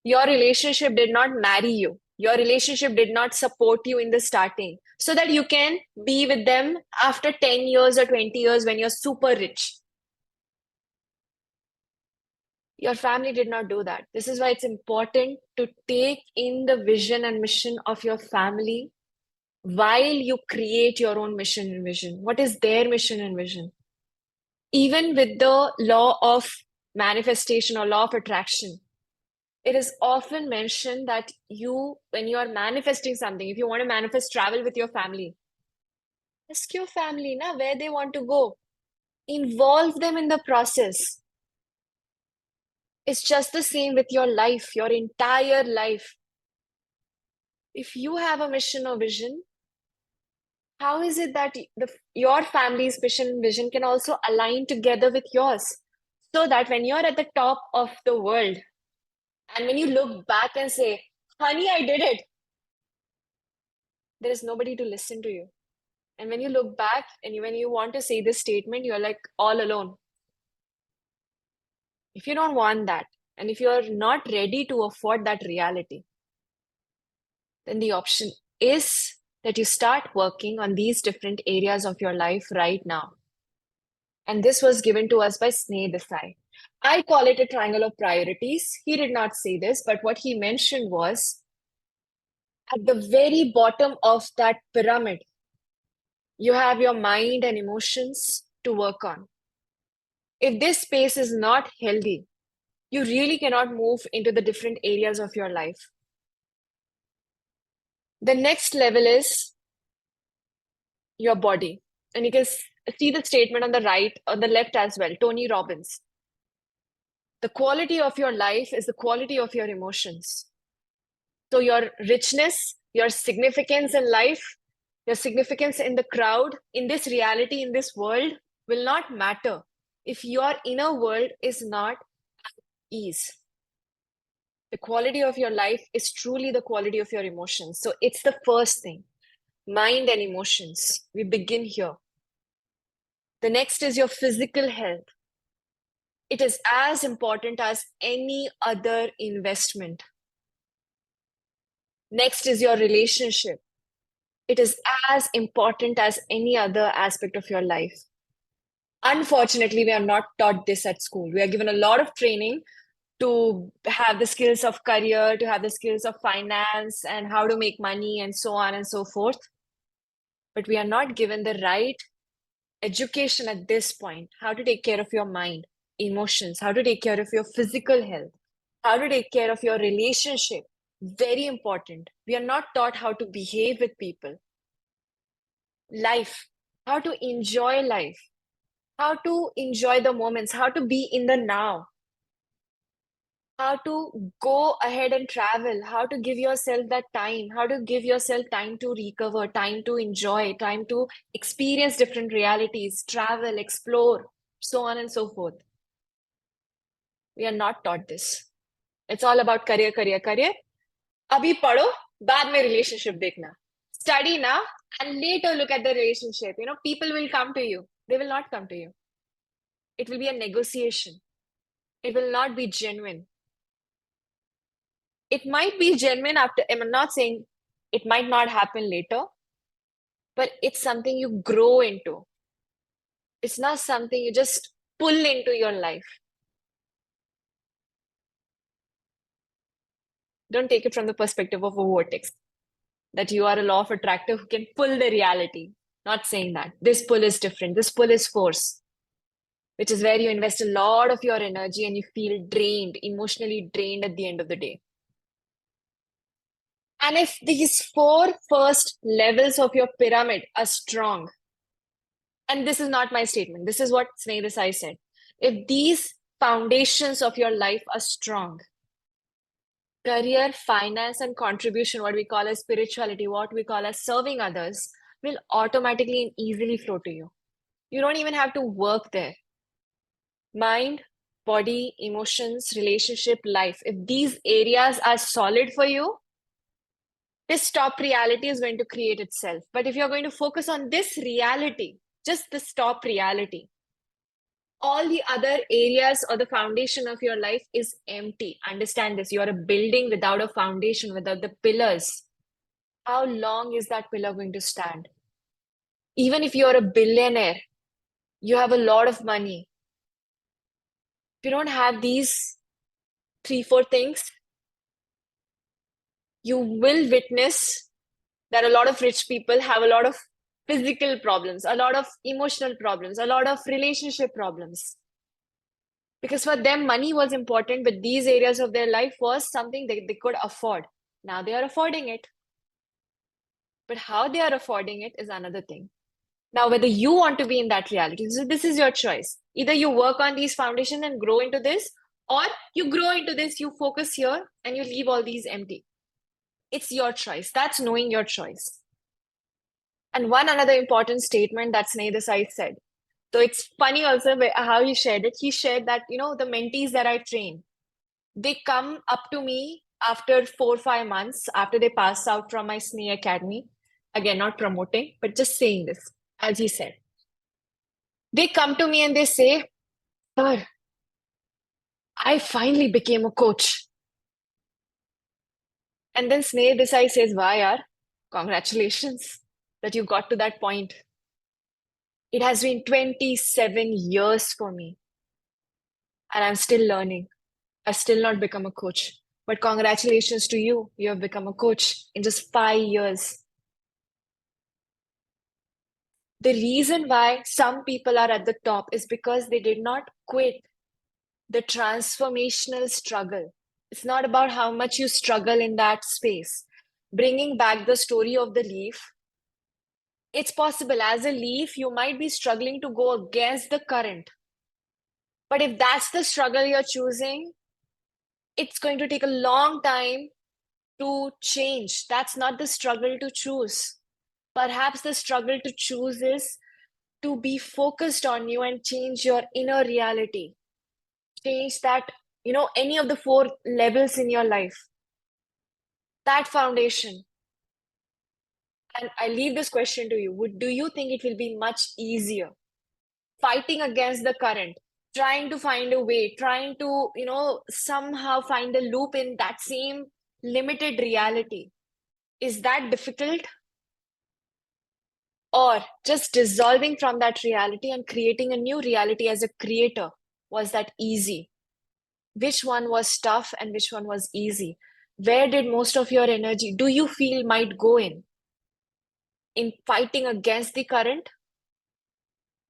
Your relationship did not marry you. Your relationship did not support you in the starting so that you can be with them after 10 years or 20 years when you're super rich. Your family did not do that. This is why it's important to take in the vision and mission of your family while you create your own mission and vision. What is their mission and vision? Even with the law of manifestation or law of attraction, it is often mentioned that when you are manifesting something, if you want to manifest travel with your family, ask your family na, where they want to go. Involve them in the process. It's just the same with your life, your entire life. If you have a mission or vision, how is it that your family's mission and vision can also align together with yours? So that when you're at the top of the world, and when you look back and say, honey, I did it, there is nobody to listen to you. And when you look back and when you want to say this statement, you're like all alone. If you don't want that, and if you're not ready to afford that reality, then the option is that you start working on these different areas of your life right now. And this was given to us by Sneh Desai. I call it a triangle of priorities. He did not say this, but what he mentioned was at the very bottom of that pyramid, you have your mind and emotions to work on. If this space is not healthy, you really cannot move into the different areas of your life. The next level is your body. And you can see the statement on the right, on the left as well, Tony Robbins. The quality of your life is the quality of your emotions. So your richness, your significance in life, your significance in the crowd, in this reality, in this world, will not matter if your inner world is not at ease. The quality of your life is truly the quality of your emotions. So it's the first thing, mind and emotions. We begin here. The next is your physical health. It is as important as any other investment. Next is your relationship. It is as important as any other aspect of your life. Unfortunately, we are not taught this at school. We are given a lot of training to have the skills of career, to have the skills of finance and how to make money and so on and so forth. But we are not given the right education at this point, how to take care of your mind, emotions, how to take care of your physical health, how to take care of your relationship. Very important. We are not taught how to behave with people. Life, how to enjoy life, how to enjoy the moments, how to be in the now, how to go ahead and travel, how to give yourself that time, how to give yourself time to recover, time to enjoy, time to experience different realities, travel, explore, so on and so forth. We are not taught this. It's all about career, career, career. Abhi padho, baad mein relationship dekhna. Study now and later look at the relationship. You know, people will come to you. They will not come to you. It will be a negotiation. It will not be genuine. It might be genuine after, I'm not saying it might not happen later, but it's something you grow into. It's not something you just pull into your life. Don't take it from the perspective of a vortex, that you are a law of attractor who can pull the reality. Not saying that. This pull is different. This pull is force, which is where you invest a lot of your energy and you feel drained, emotionally drained at the end of the day. And if these four first levels of your pyramid are strong, and this is not my statement, this is what Sneh Desai said. If these foundations of your life are strong, career, finance, and contribution, what we call as spirituality, what we call as serving others, will automatically and easily flow to you. You don't even have to work there. Mind, body, emotions, relationship, life. If these areas are solid for you, this top reality is going to create itself. But if you're going to focus on this reality, just this top reality, all the other areas or the foundation of your life is empty. Understand this. You are a building without a foundation, without the pillars. How long is that pillar going to stand? Even if you're a billionaire, you have a lot of money. If you don't have these three, four things, you will witness that a lot of rich people have a lot of physical problems, a lot of emotional problems, a lot of relationship problems. Because for them, money was important, but these areas of their life was something they could afford. Now they are affording it. But how they are affording it is another thing. Now, whether you want to be in that reality, so this is your choice. Either you work on these foundations and grow into this, or you grow into this, you focus here, and you leave all these empty. It's your choice. That's knowing your choice. And one another important statement that Sneh Desai said. So it's funny also how he shared it. He shared that, you know, the mentees that I train, they come up to me after 4 or 5 months after they pass out from my Sneh Academy. Again, not promoting, but just saying this, as he said. They come to me and they say, Sir, I finally became a coach. And then Sneh Desai says, Why, yaar? Congratulations that you got to that point. It has been 27 years for me, and I'm still learning. I've still not become a coach. But congratulations to you. You have become a coach in just 5 years. The reason why some people are at the top is because they did not quit the transformational struggle. It's not about how much you struggle in that space. Bringing back the story of the leaf, it's possible as a leaf, you might be struggling to go against the current. But if that's the struggle you're choosing, it's going to take a long time to change. That's not the struggle to choose. Perhaps the struggle to choose is to be focused on you and change your inner reality. Change that, any of the four levels in your life. That foundation. And I leave this question to you. Do you think it will be much easier fighting against the current, trying to find a way, trying to, somehow find a loop in that same limited reality? Is that difficult? Or just dissolving from that reality and creating a new reality as a creator? Was that easy? Which one was tough and which one was easy? Where did most of your energy, do you feel, might go in fighting against the current,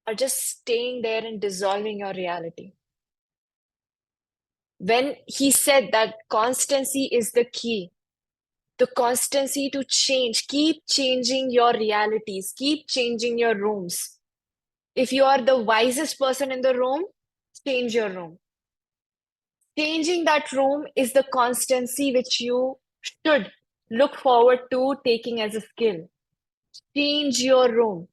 or just staying there and dissolving your reality? When he said that constancy is the key, the constancy to change, keep changing your realities, keep changing your rooms. If you are the wisest person in the room, change your room. Changing that room is the constancy which you should look forward to taking as a skill. Change your room.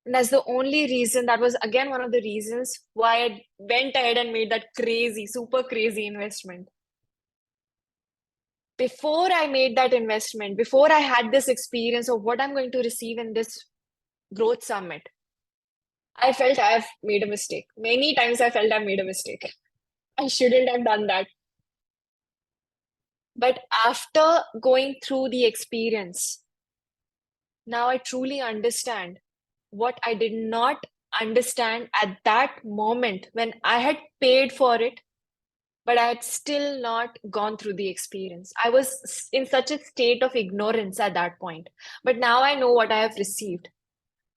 And that's the only reason, that was again one of the reasons why I went ahead and made that crazy, super crazy investment. Before I made that investment, before I had this experience of what I'm going to receive in this growth summit, I felt I've made a mistake. Many times I felt I've made a mistake. I shouldn't have done that. But after going through the experience, now I truly understand what I did not understand at that moment when I had paid for it, but I had still not gone through the experience. I was in such a state of ignorance at that point. But now I know what I have received.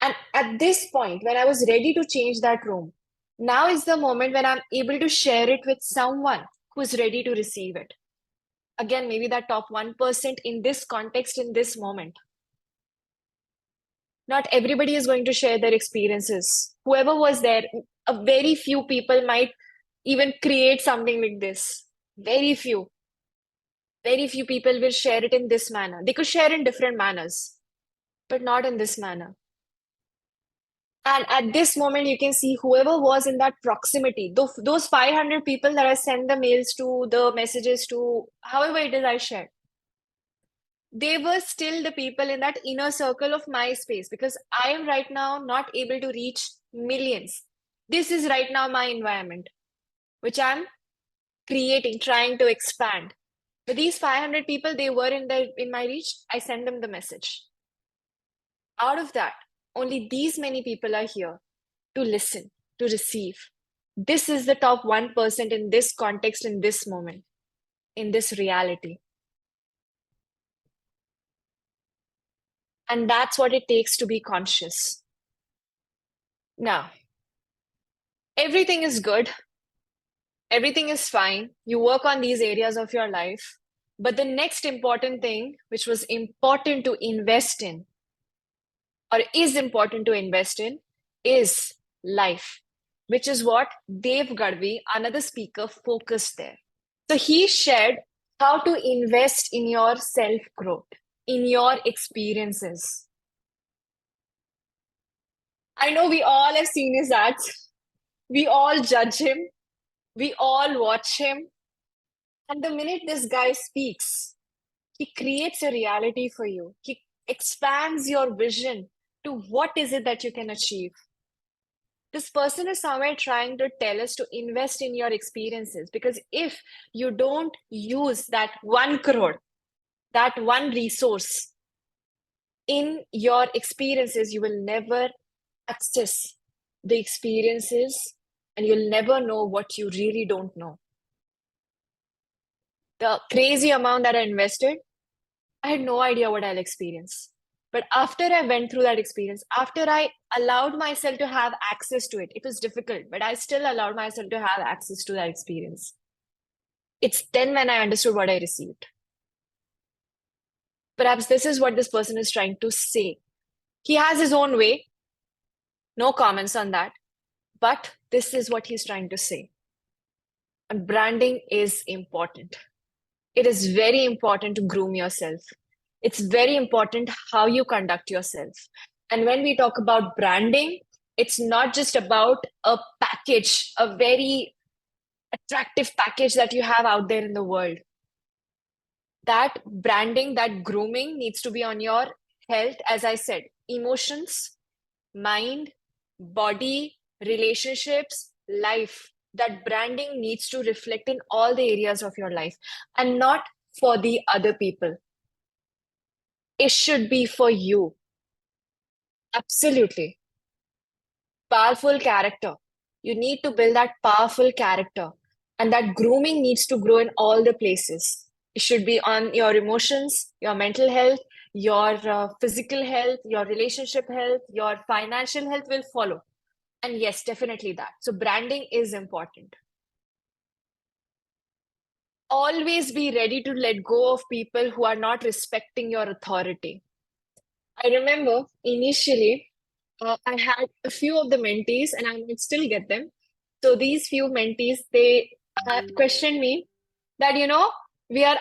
And at this point, when I was ready to change that room, now is the moment when I'm able to share it with someone who's ready to receive it. Again, maybe that top 1% in this context, in this moment. Not everybody is going to share their experiences. Whoever was there, a very few people might even create something like this. Very few. Very few people will share it in this manner. They could share in different manners, but not in this manner. And at this moment, you can see whoever was in that proximity, those 500 people that I send the mails to, the messages to, however it is I shared, they were still the people in that inner circle of my space, because I am right now not able to reach millions. This is right now my environment, which I'm creating, trying to expand. But these 500 people, they were in my reach. I send them the message. Out of that, only these many people are here to listen, to receive. This is the top 1% in this context, in this moment, in this reality. And that's what it takes to be conscious. Now, everything is good. Everything is fine. You work on these areas of your life. But the next important thing, which was important to invest in, or is important to invest in, is life, which is what Dev Gadvi, another speaker, focused there. So he shared how to invest in your self growth, in your experiences. I know we all have seen his ads. We all judge him. We all watch him. And the minute this guy speaks, he creates a reality for you. He expands your vision to what is it that you can achieve. This person is somewhere trying to tell us to invest in your experiences, because if you don't use that 1 crore, that one resource in your experiences, you will never access the experiences and you'll never know what you really don't know. The crazy amount that I invested, I had no idea what I'll experience. But after I went through that experience, after I allowed myself to have access to it, it was difficult, but I still allowed myself to have access to that experience. It's then when I understood what I received. Perhaps this is what this person is trying to say. He has his own way, no comments on that, but this is what he's trying to say. And branding is important. It is very important to groom yourself. It's very important how you conduct yourself. And when we talk about branding, it's not just about a package, a very attractive package that you have out there in the world. That branding, that grooming needs to be on your health, as I said, emotions, mind, body, relationships, life. That branding needs to reflect in all the areas of your life and not for the other people. It should be for you. Absolutely. Powerful character. You need to build that powerful character. And that grooming needs to grow in all the places. It should be on your emotions, your mental health, your physical health, your relationship health, your financial health will follow. And yes, definitely that. So branding is important. Always be ready to let go of people who are not respecting your authority. I remember initially, I had a few of the mentees, and I might still get them. So these few mentees, they questioned me that, we are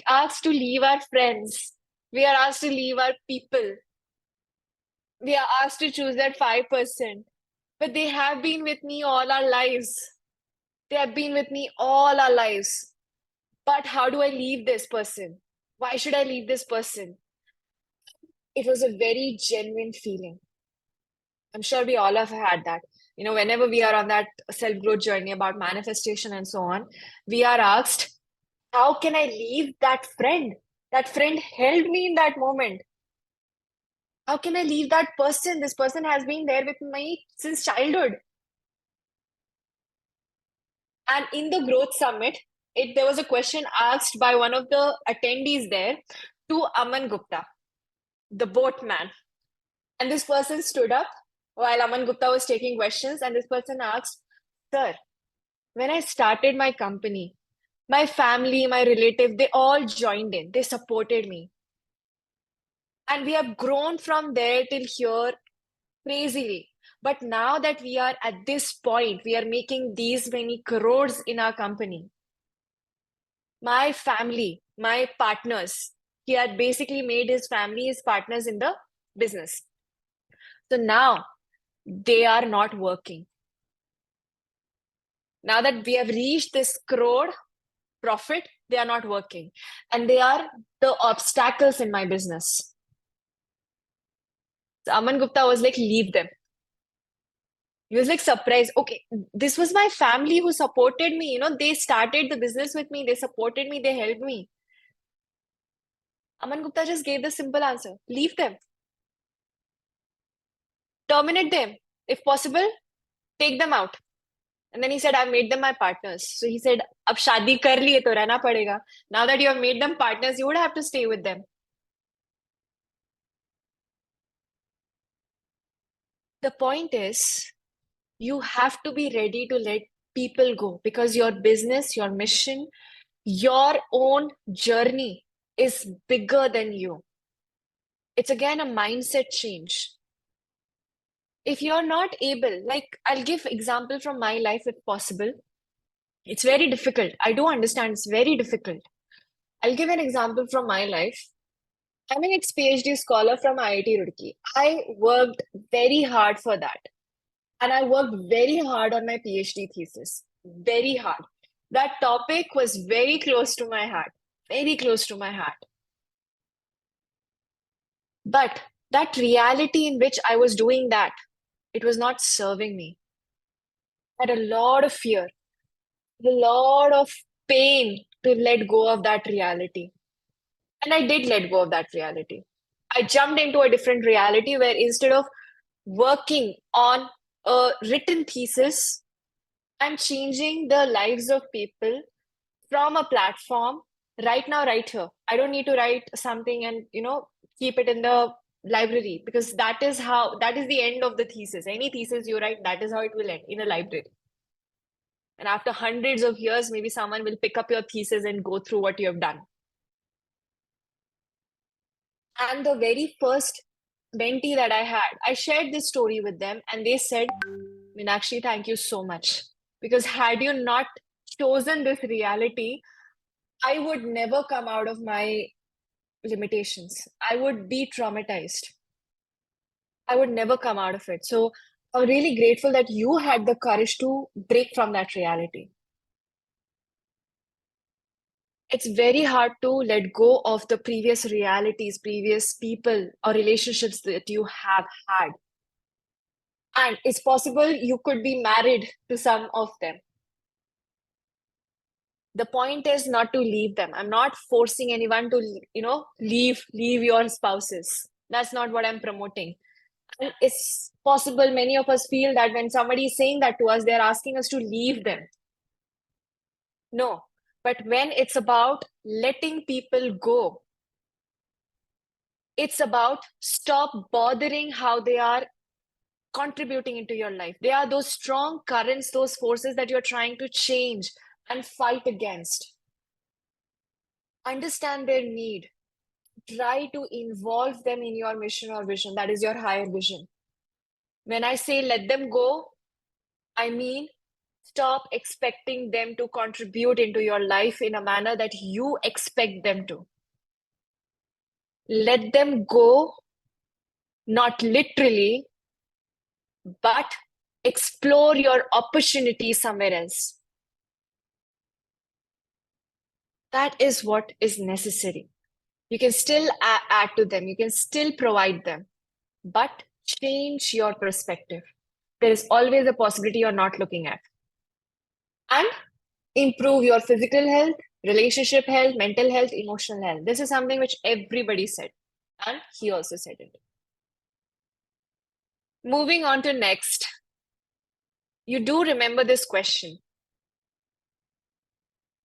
asked to leave our friends. We are asked to leave our people. We are asked to choose that 5%. But they have been with me all our lives. They have been with me all our lives. But how do I leave this person? Why should I leave this person? It was a very genuine feeling. I'm sure we all have had that. Whenever we are on that self growth journey about manifestation and so on, we are asked, how can I leave that friend? That friend held me in that moment. How can I leave that person? This person has been there with me since childhood. And in the growth summit, there was a question asked by one of the attendees there to Aman Gupta, the boatman. And this person stood up while Aman Gupta was taking questions, and this person asked, Sir, when I started my company, my family, my relative, they all joined in. They supported me. And we have grown from there till here crazily. But now that we are at this point, we are making these many crores in our company. My family, my partners, he had basically made his family his partners in the business. So now they are not working. Now that we have reached this crore profit, they are not working. And they are the obstacles in my business. So Aman Gupta was like, leave them. He was like surprised. Okay, this was my family who supported me. They started the business with me. They supported me. They helped me. Aman Gupta just gave the simple answer. Leave them. Terminate them. If possible, take them out. And then he said, I've made them my partners. So he said, Ab shadi kar liye to rehna padega. Now that you have made them partners, you would have to stay with them. The point is, you have to be ready to let people go because your business, your mission, your own journey is bigger than you. It's again a mindset change. If you're not able, like I'll give example from my life if possible. It's very difficult. I do understand it's very difficult. I'll give an example from my life. I'm an ex-PhD scholar from IIT Roorkee. I worked very hard for that. And I worked very hard on my PhD thesis. Very hard. That topic was very close to my heart. Very close to my heart. But that reality in which I was doing that, it was not serving me. I had a lot of fear, a lot of pain to let go of that reality. And I did let go of that reality. I jumped into a different reality where instead of working on a written thesis, I'm changing the lives of people from a platform right now, right here. I don't need to write something and, keep it in the library, because that is the end of the thesis. Any thesis you write, that is how it will end, in a library. And after hundreds of years, maybe someone will pick up your thesis and go through what you have done. And the very first mentee that I had, I shared this story with them and they said, Meenakshi, thank you so much. Because had you not chosen this reality, I would never come out of my limitations. I would be traumatized. I would never come out of it. So I'm really grateful that you had the courage to break from that reality. It's very hard to let go of the previous realities, previous people or relationships that you have had. And it's possible you could be married to some of them. The point is not to leave them. I'm not forcing anyone to, leave your spouses. That's not what I'm promoting. And it's possible many of us feel that when somebody is saying that to us, they're asking us to leave them. No. But when it's about letting people go, it's about stop bothering how they are contributing into your life. They are those strong currents, those forces that you're trying to change and fight against. Understand their need. Try to involve them in your mission or vision. That is your higher vision. When I say let them go, I mean stop expecting them to contribute into your life in a manner that you expect them to. Let them go, not literally, but explore your opportunity somewhere else. That is what is necessary. You can still add to them, you can still provide them, but change your perspective. There is always a possibility you're not looking at. And improve your physical health, relationship health, mental health, emotional health. This is something which everybody said, and he also said it. Moving on to next. You do remember this question.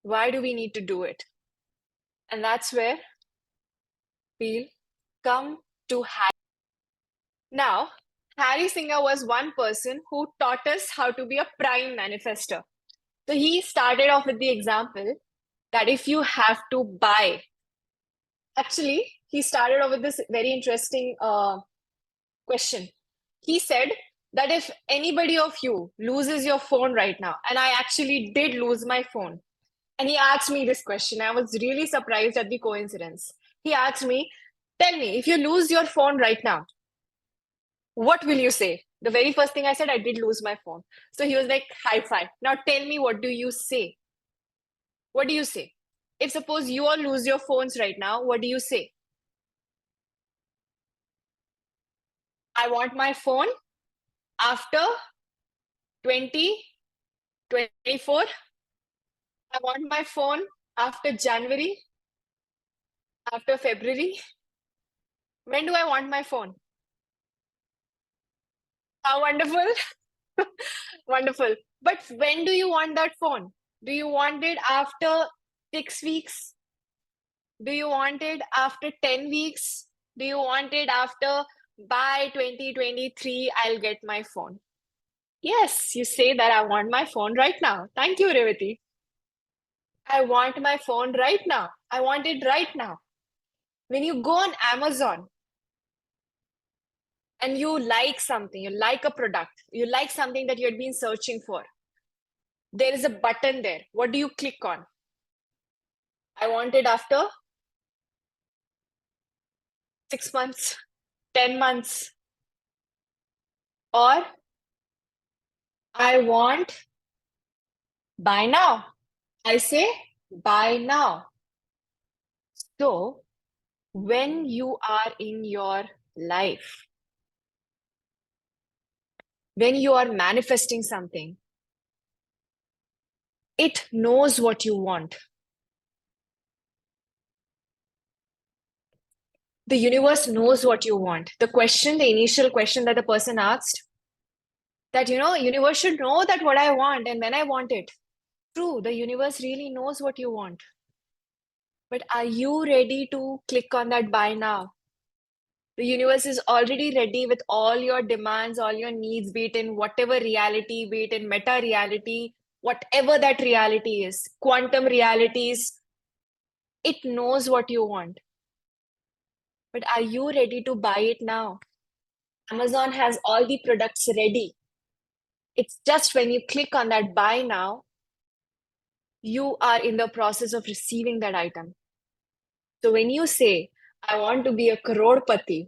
Why do we need to do it? And that's where we'll come to Harry. Now, Harry Singer was one person who taught us how to be a prime manifester. So he started off with the example that if you have to buy, actually, he started off with this very interesting question. He said that if anybody of you loses your phone right now, and I actually did lose my phone, and he asked me this question, I was really surprised at the coincidence. He asked me, tell me, if you lose your phone right now, what will you say? The very first thing I said, I did lose my phone. So he was like, high five. Now tell me, what do you say? What do you say? If suppose you all lose your phones right now, what do you say? I want my phone after 2024. I want my phone after January, after February. When do I want my phone? How wonderful. Wonderful. But when do you want that phone? Do you want it after 6 weeks? Do you want it after 10 weeks? Do you want it after by 2023, I'll get my phone? Yes, you say that I want my phone right now. Thank you, Revati. I want my phone right now. I want it right now. When you go on Amazon and you like something, you like a product, you like something that you had been searching for, there is a button there. What do you click on? I want it after 6 months, 10 months, or I want buy now. I say buy now. So when you are in your life, when you are manifesting something, it knows what you want. The universe knows what you want. The initial question that the person asked, that, universe should know that what I want and when I want it. True, the universe really knows what you want. But are you ready to click on that buy now? The universe is already ready with all your demands, all your needs, be it in whatever reality, be it in meta reality, whatever that reality is, quantum realities, it knows what you want. But are you ready to buy it now? Amazon has all the products ready. It's just when you click on that buy now, you are in the process of receiving that item. So when you say, I want to be a crorepati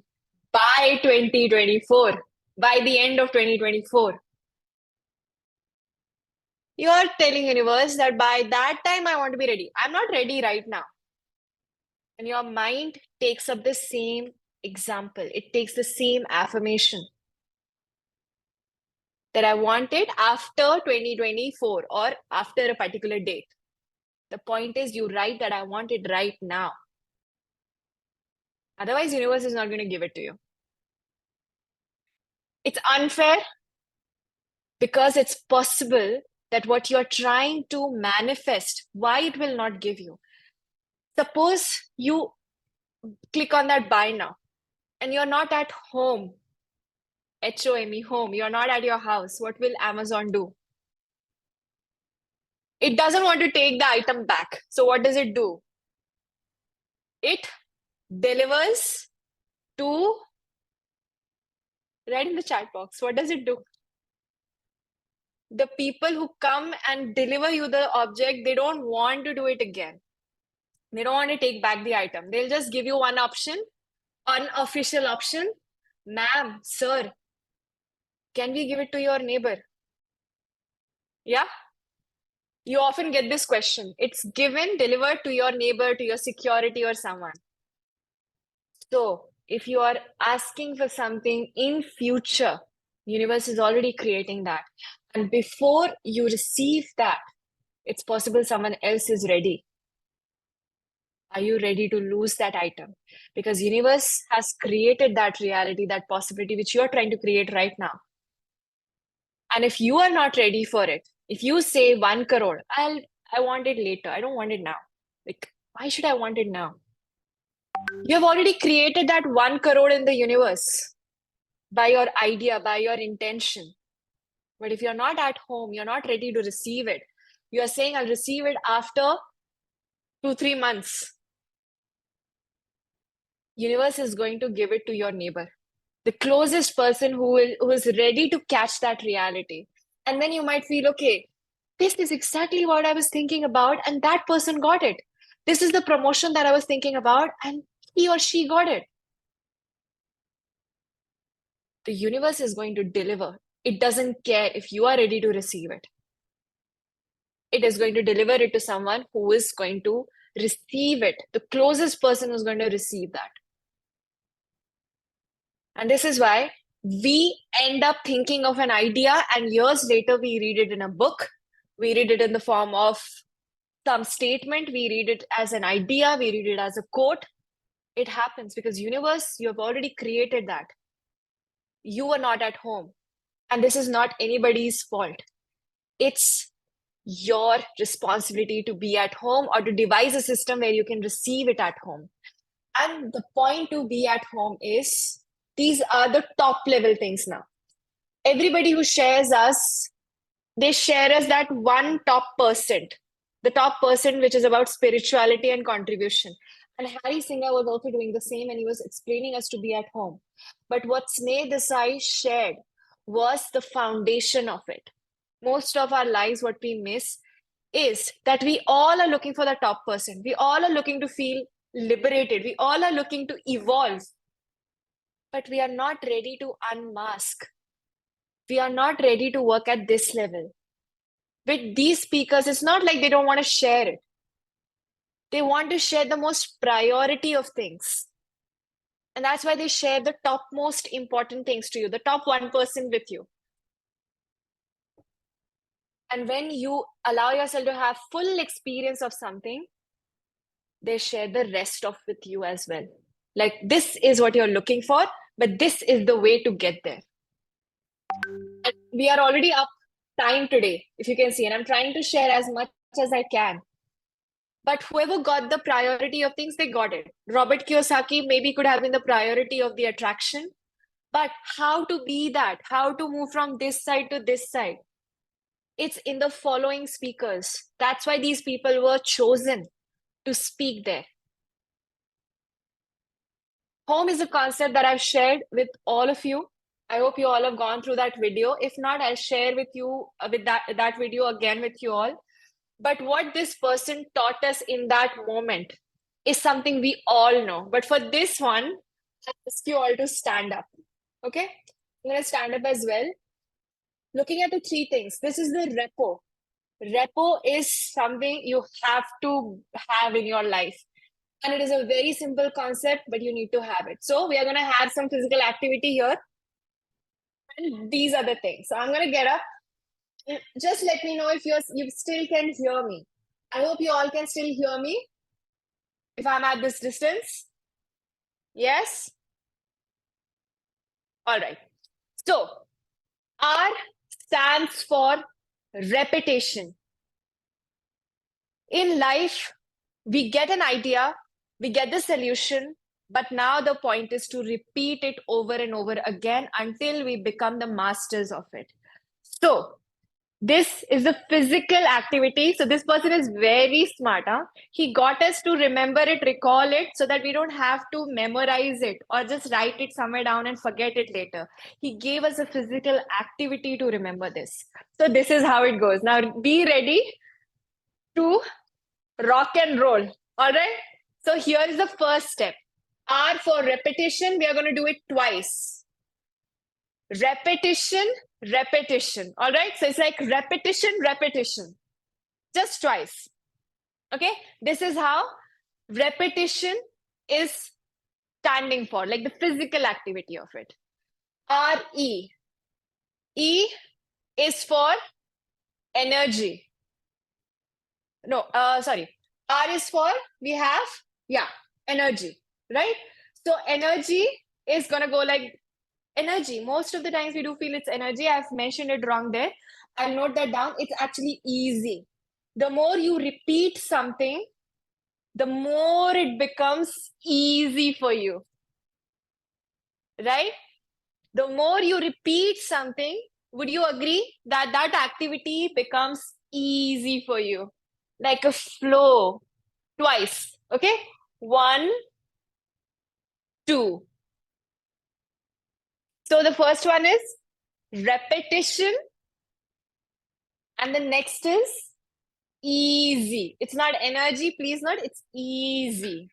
by 2024, by the end of 2024, you're telling universe that by that time I want to be ready. I'm not ready right now. And your mind takes up the same example. It takes the same affirmation that I want it after 2024 or after a particular date. The point is you write that I want it right now. Otherwise, universe is not going to give it to you. It's unfair because it's possible that what you're trying to manifest, why it will not give you. Suppose you click on that buy now and you're not at home, HOME, home, you're not at your house. What will Amazon do? It doesn't want to take the item back. So what does it do? It delivers to, right in the chat box, what does it do? The people who come and deliver you the object, they don't want to do it again. They don't want to take back the item. They'll just give you one option, unofficial option. Ma'am, sir, can we give it to your neighbor? Yeah? You often get this question. It's given, delivered to your neighbor, to your security or someone. So if you are asking for something in future, universe is already creating that. And before you receive that, it's possible someone else is ready. Are you ready to lose that item? Because universe has created that reality, that possibility, which you are trying to create right now. And if you are not ready for it, if you say 1 crore, I want it later. I don't want it now. Like, why should I want it now? You have already created that 1 crore in the universe by your idea, by your intention. But if you're not at home, you're not ready to receive it. You are saying, I'll receive it after 2-3 months. Universe is going to give it to your neighbor, the closest person who is ready to catch that reality. And then you might feel, okay, this is exactly what I was thinking about, and that person got it. This is the promotion that I was thinking about, and he or she got it. The universe is going to deliver. It doesn't care if you are ready to receive it. It is going to deliver it to someone who is going to receive it, the closest person who's going to receive that. And this is why we end up thinking of an idea, and years later, we read it in a book. We read it in the form of some statement. We read it as an idea. We read it as a quote. It happens because universe, you have already created that. You are not at home. And this is not anybody's fault. It's your responsibility to be at home or to devise a system where you can receive it at home. And the point to be at home is these are the top level things now. Everybody who shares us, they share us that one top percent, the top percent, which is about spirituality and contribution. And Harry Singer was also doing the same, and he was explaining us to be at home. But what Sneh Desai shared was the foundation of it. Most of our lives, what we miss is that we all are looking for the top percent. We all are looking to feel liberated. We all are looking to evolve. But we are not ready to unmask. We are not ready to work at this level. With these speakers, it's not like they don't want to share it. They want to share the most priority of things. And that's why they share the top most important things to you, the top 1% with you. And when you allow yourself to have full experience of something, they share the rest of with you as well. Like, this is what you're looking for, but this is the way to get there. And we are already up time today, if you can see, and I'm trying to share as much as I can. But whoever got the priority of things, they got it. Robert Kiyosaki maybe could have been the priority of the attraction, but how to be that, how to move from this side to this side, it's in the following speakers. That's why these people were chosen to speak there. Home is a concept that I've shared with all of you. I hope you all have gone through that video. If not, I'll share with you with that video again with you all. But what this person taught us in that moment is something we all know. But for this one, I ask you all to stand up. Okay? I'm going to stand up as well. Looking at the three things. This is the repo. Repo is something you have to have in your life. And it is a very simple concept, but you need to have it. So we are going to have some physical activity here. And these are the things. So I'm going to get up. Just let me know if you still can hear me. I hope you all can still hear me. If I'm at this distance. Yes? All right. So R stands for repetition. In life, we get an idea, we get the solution, but now the point is to repeat it over and over again until we become the masters of it. So this is a physical activity. So this person is very smart. Huh? He got us to remember it, recall it, so that we don't have to memorize it or just write it somewhere down and forget it later. He gave us a physical activity to remember this. So this is how it goes. Now be ready to rock and roll. All right. So here is the first step. R for repetition. We are going to do it twice. Repetition, repetition. All right. So it's like repetition, repetition. Just twice. Okay. This is how repetition is standing for, like the physical activity of it. R-E. E is for energy. No, sorry. R is for, we have, energy, right? So energy is going to go like energy. Most of the times we do feel it's energy. I've mentioned it wrong there. I'll note that down. It's actually easy. The more you repeat something, the more it becomes easy for you, right? The more you repeat something, would you agree that that activity becomes easy for you? Like a flow. Twice. Okay? 1, 2. So the first one is repetition. And the next is easy. It's not energy, please not. It's easy.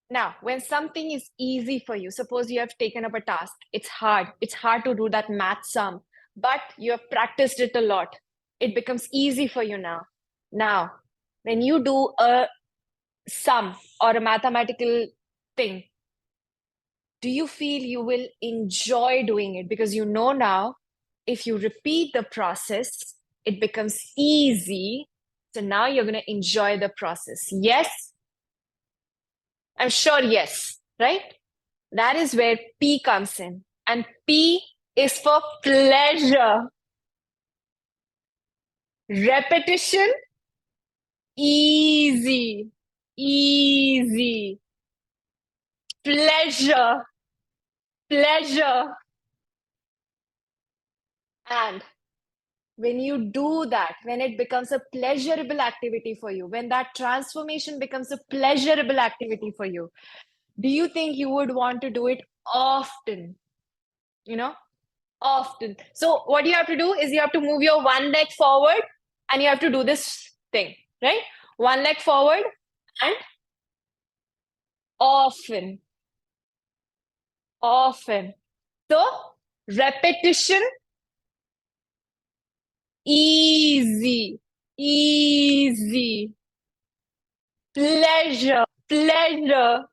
Now, when something is easy for you, suppose you have taken up a task. It's hard. It's hard to do that math sum, but you have practiced it a lot. It becomes easy for you now. Now, when you do a sum or a mathematical thing, do you feel you will enjoy doing it? Because you know now, if you repeat the process, it becomes easy. So now you're going to enjoy the process. Yes? I'm sure yes, right? That is where P comes in. And P is for pleasure. Repetition, easy, easy. Pleasure, pleasure. And when you do that, when it becomes a pleasurable activity for you, when that transformation becomes a pleasurable activity for you, do you think you would want to do it often? You know, often. So what you have to do is you have to move your one leg forward and you have to do this thing, right? One leg forward and often, often. So repetition, easy, easy. Pleasure, pleasure.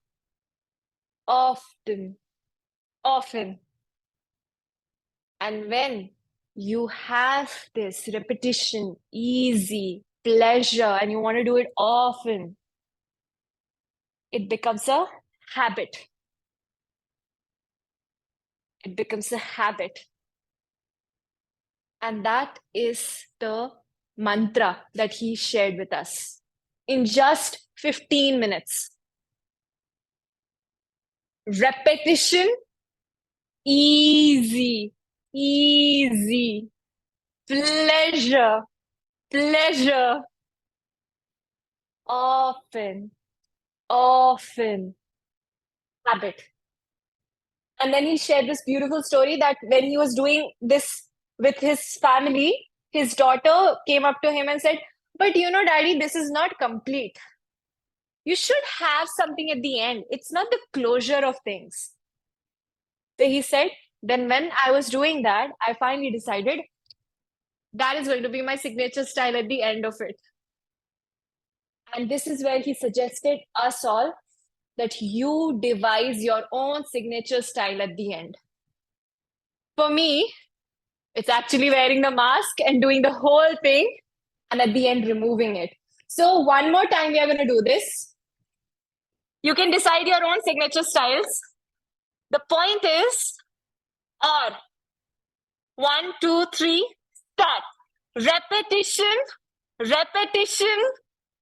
Often, often. And when you have this repetition, easy, pleasure, and you want to do it often, it becomes a habit. It becomes a habit. And that is the mantra that he shared with us in just 15 minutes. Repetition, easy, easy. Pleasure, pleasure. Often, often. Habit. And then he shared this beautiful story that when he was doing this with his family, his daughter came up to him and said, "But you know, Daddy, this is not complete. You should have something at the end. It's not the closure of things." So he said, then when I was doing that, I finally decided that is going to be my signature style at the end of it. And this is where he suggested us all that you devise your own signature style at the end. For me, it's actually wearing the mask and doing the whole thing and at the end removing it. So one more time we are going to do this. You can decide your own signature styles. The point is, or 1, 2, 3, start. Repetition, repetition,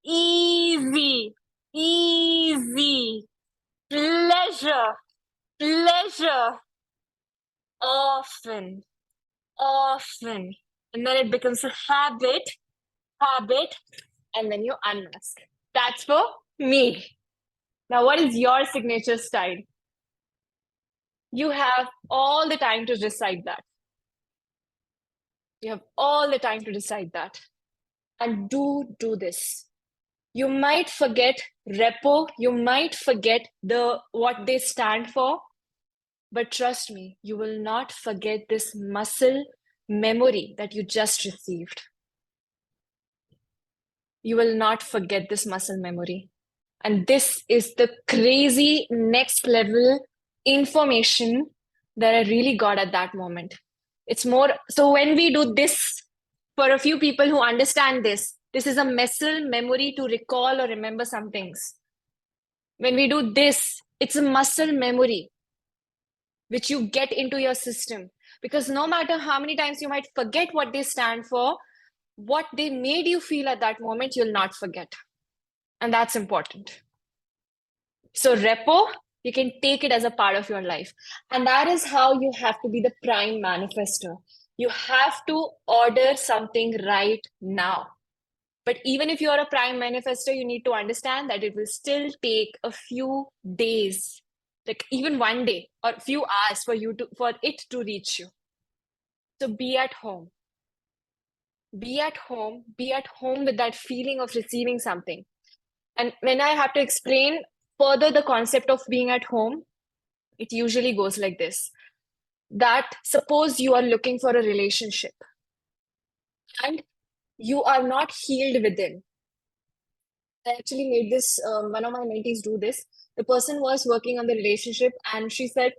easy, easy, pleasure, pleasure, often, often. And then it becomes a habit, habit, and then you unmask. That's for me. Now, what is your signature style? You have all the time to decide that. You have all the time to decide that. And do this. You might forget repo, you might forget what they stand for, but trust me, you will not forget this muscle memory that you just received. You will not forget this muscle memory. And this is the crazy next level information that I really got at that moment. It's more, so when we do this, for a few people who understand this is a muscle memory to recall or remember some things. When we do this, it's a muscle memory which you get into your system. Because no matter how many times you might forget what they stand for, what they made you feel at that moment, you'll not forget. And that's important. So repo, you can take it as a part of your life. And that is how you have to be the prime manifestor. You have to order something right now. But even if you're a prime manifestor, you need to understand that it will still take a few days, like even one day or a few hours for it to reach you. So be at home. Be at home. Be at home with that feeling of receiving something. And when I have to explain further the concept of being at home, it usually goes like this. That suppose you are looking for a relationship and you are not healed within. I actually made this, one of my mentees do this. The person was working on the relationship and she said,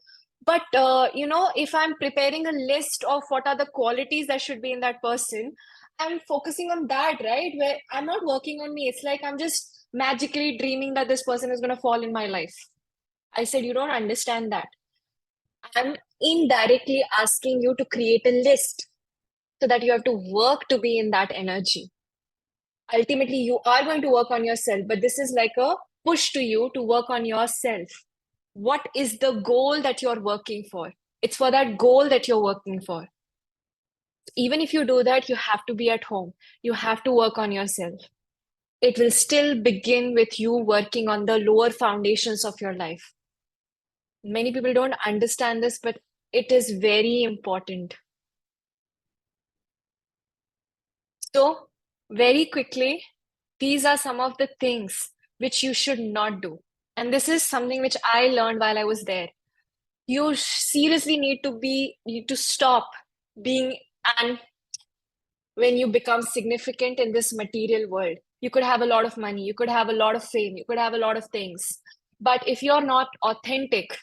but if I'm preparing a list of what are the qualities that should be in that person, I'm focusing on that, right? Where I'm not working on me. It's like I'm just magically dreaming that this person is going to fall in my life. I said, you don't understand that. I'm indirectly asking you to create a list so that you have to work to be in that energy. Ultimately, you are going to work on yourself, but this is like a push to you to work on yourself. What is the goal that you're working for? It's for that goal that you're working for. Even if you do that, you have to be at home. You have to work on yourself. It will still begin with you working on the lower foundations of your life. Many people don't understand this, but it is very important. So, very quickly, these are some of the things which you should not do. And this is something which I learned while I was there. You seriously need to stop being an when you become significant in this material world. You could have a lot of money, you could have a lot of fame, you could have a lot of things. But if you're not authentic,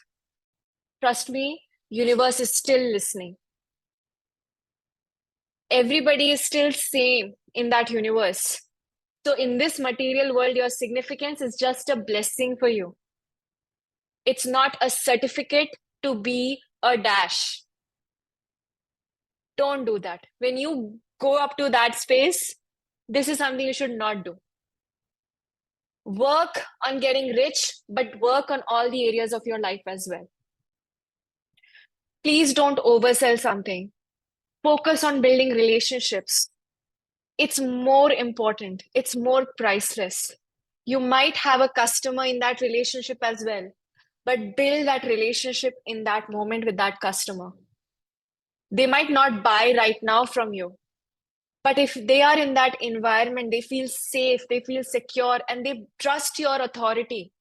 trust me, universe is still listening. Everybody is still same in that universe. So in this material world, your significance is just a blessing for you. It's not a certificate to be a dash. Don't do that. When you go up to that space, this is something you should not do. Work on getting rich, but work on all the areas of your life as well. Please don't oversell something. Focus on building relationships. It's more important. It's more priceless. You might have a customer in that relationship as well, but build that relationship in that moment with that customer. They might not buy right now from you, but if they are in that environment, they feel safe, they feel secure, and they trust your authority.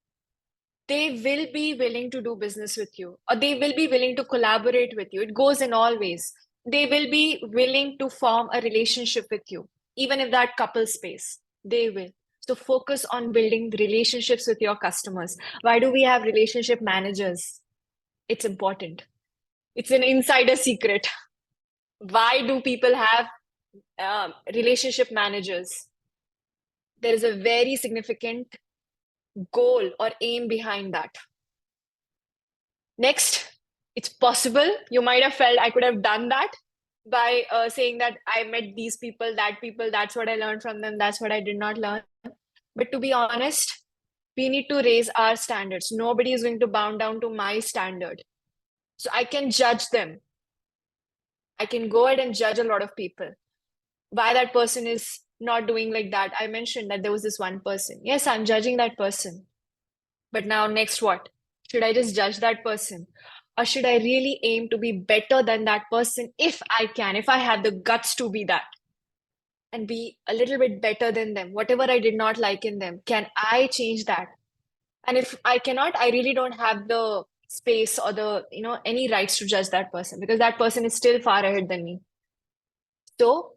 They will be willing to do business with you, or they will be willing to collaborate with you. It goes in all ways. They will be willing to form a relationship with you, even if that couple space. They will. So focus on building relationships with your customers. Why do we have relationship managers? It's important. It's an insider secret. Why do people have relationship managers? There is a very significant goal or aim behind that. Next, it's possible you might have felt I could have done that by saying that I met these people, that's what I learned from them, that's what I did not learn. But to be honest, we need to raise our standards. Nobody is going to bow down to my standard. So I can judge them. I can go ahead and judge a lot of people. Why that person is not doing like that. I mentioned that there was this one person. Yes, I'm judging that person. But now, next what? Should I just judge that person? Or should I really aim to be better than that person if I can, if I have the guts to be that and be a little bit better than them? Whatever I did not like in them, can I change that? And if I cannot, I really don't have the space or any rights to judge that person because that person is still far ahead than me. So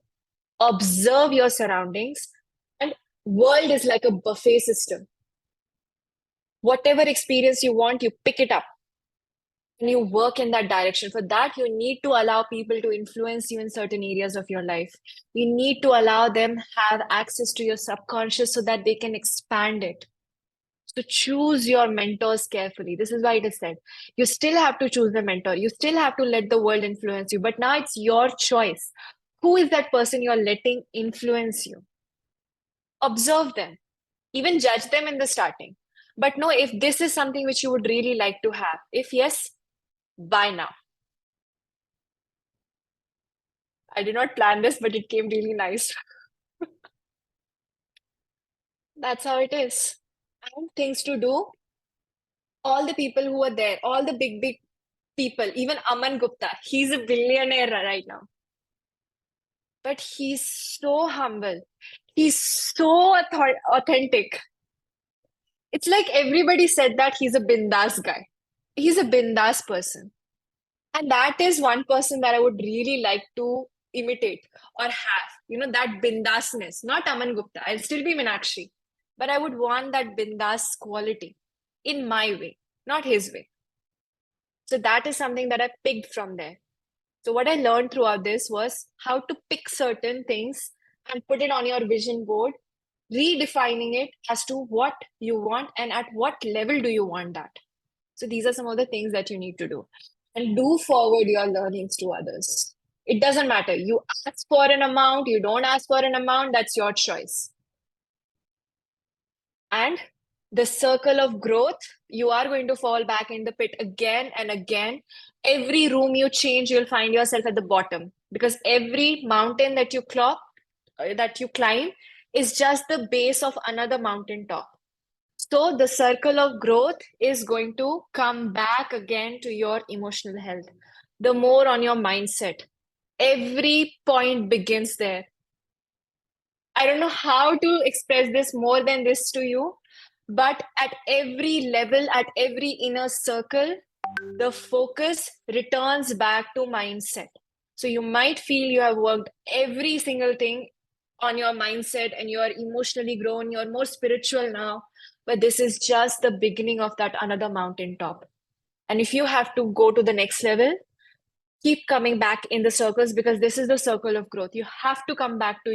observe your surroundings, and world is like a buffet system. Whatever experience you want, you pick it up and you work in that direction. For that, you need to allow people to influence you in certain areas of your life. You need to allow them have access to your subconscious so that they can expand it. So choose your mentors carefully. This is why it is said. You still have to choose the mentor. You still have to let the world influence you. But now it's your choice. Who is that person you're letting influence you? Observe them. Even judge them in the starting. But no, if this is something which you would really like to have, if yes, buy now. I did not plan this, but it came really nice. That's how it is. And things to do. All the people who are there, all the big, big people, even Aman Gupta, he's a billionaire right now. But he's so humble. He's so authentic. It's like everybody said that he's a bindas guy. He's a bindas person. And that is one person that I would really like to imitate or have, that bindasness, not Aman Gupta. I'll still be Meenakshi, but I would want that bindas quality in my way, not his way. So that is something that I picked from there. So what I learned throughout this was how to pick certain things and put it on your vision board, redefining it as to what you want and at what level do you want that. So these are some of the things that you need to do. And do forward your learnings to others. It doesn't matter. You ask for an amount, you don't ask for an amount, that's your choice. And the circle of growth, you are going to fall back in the pit again and again. Every room you change, you'll find yourself at the bottom because every mountain that you climb is just the base of another mountain top. So the circle of growth is going to come back again to your emotional health. The more on your mindset. Every point begins there. I don't know how to express this more than this to you, but at every level, at every inner circle, the focus returns back to mindset. So you might feel you have worked every single thing on your mindset and you are emotionally grown, you're more spiritual now, but this is just the beginning of that another mountaintop. And if you have to go to the next level, keep coming back in the circles because this is the circle of growth. You have to come back to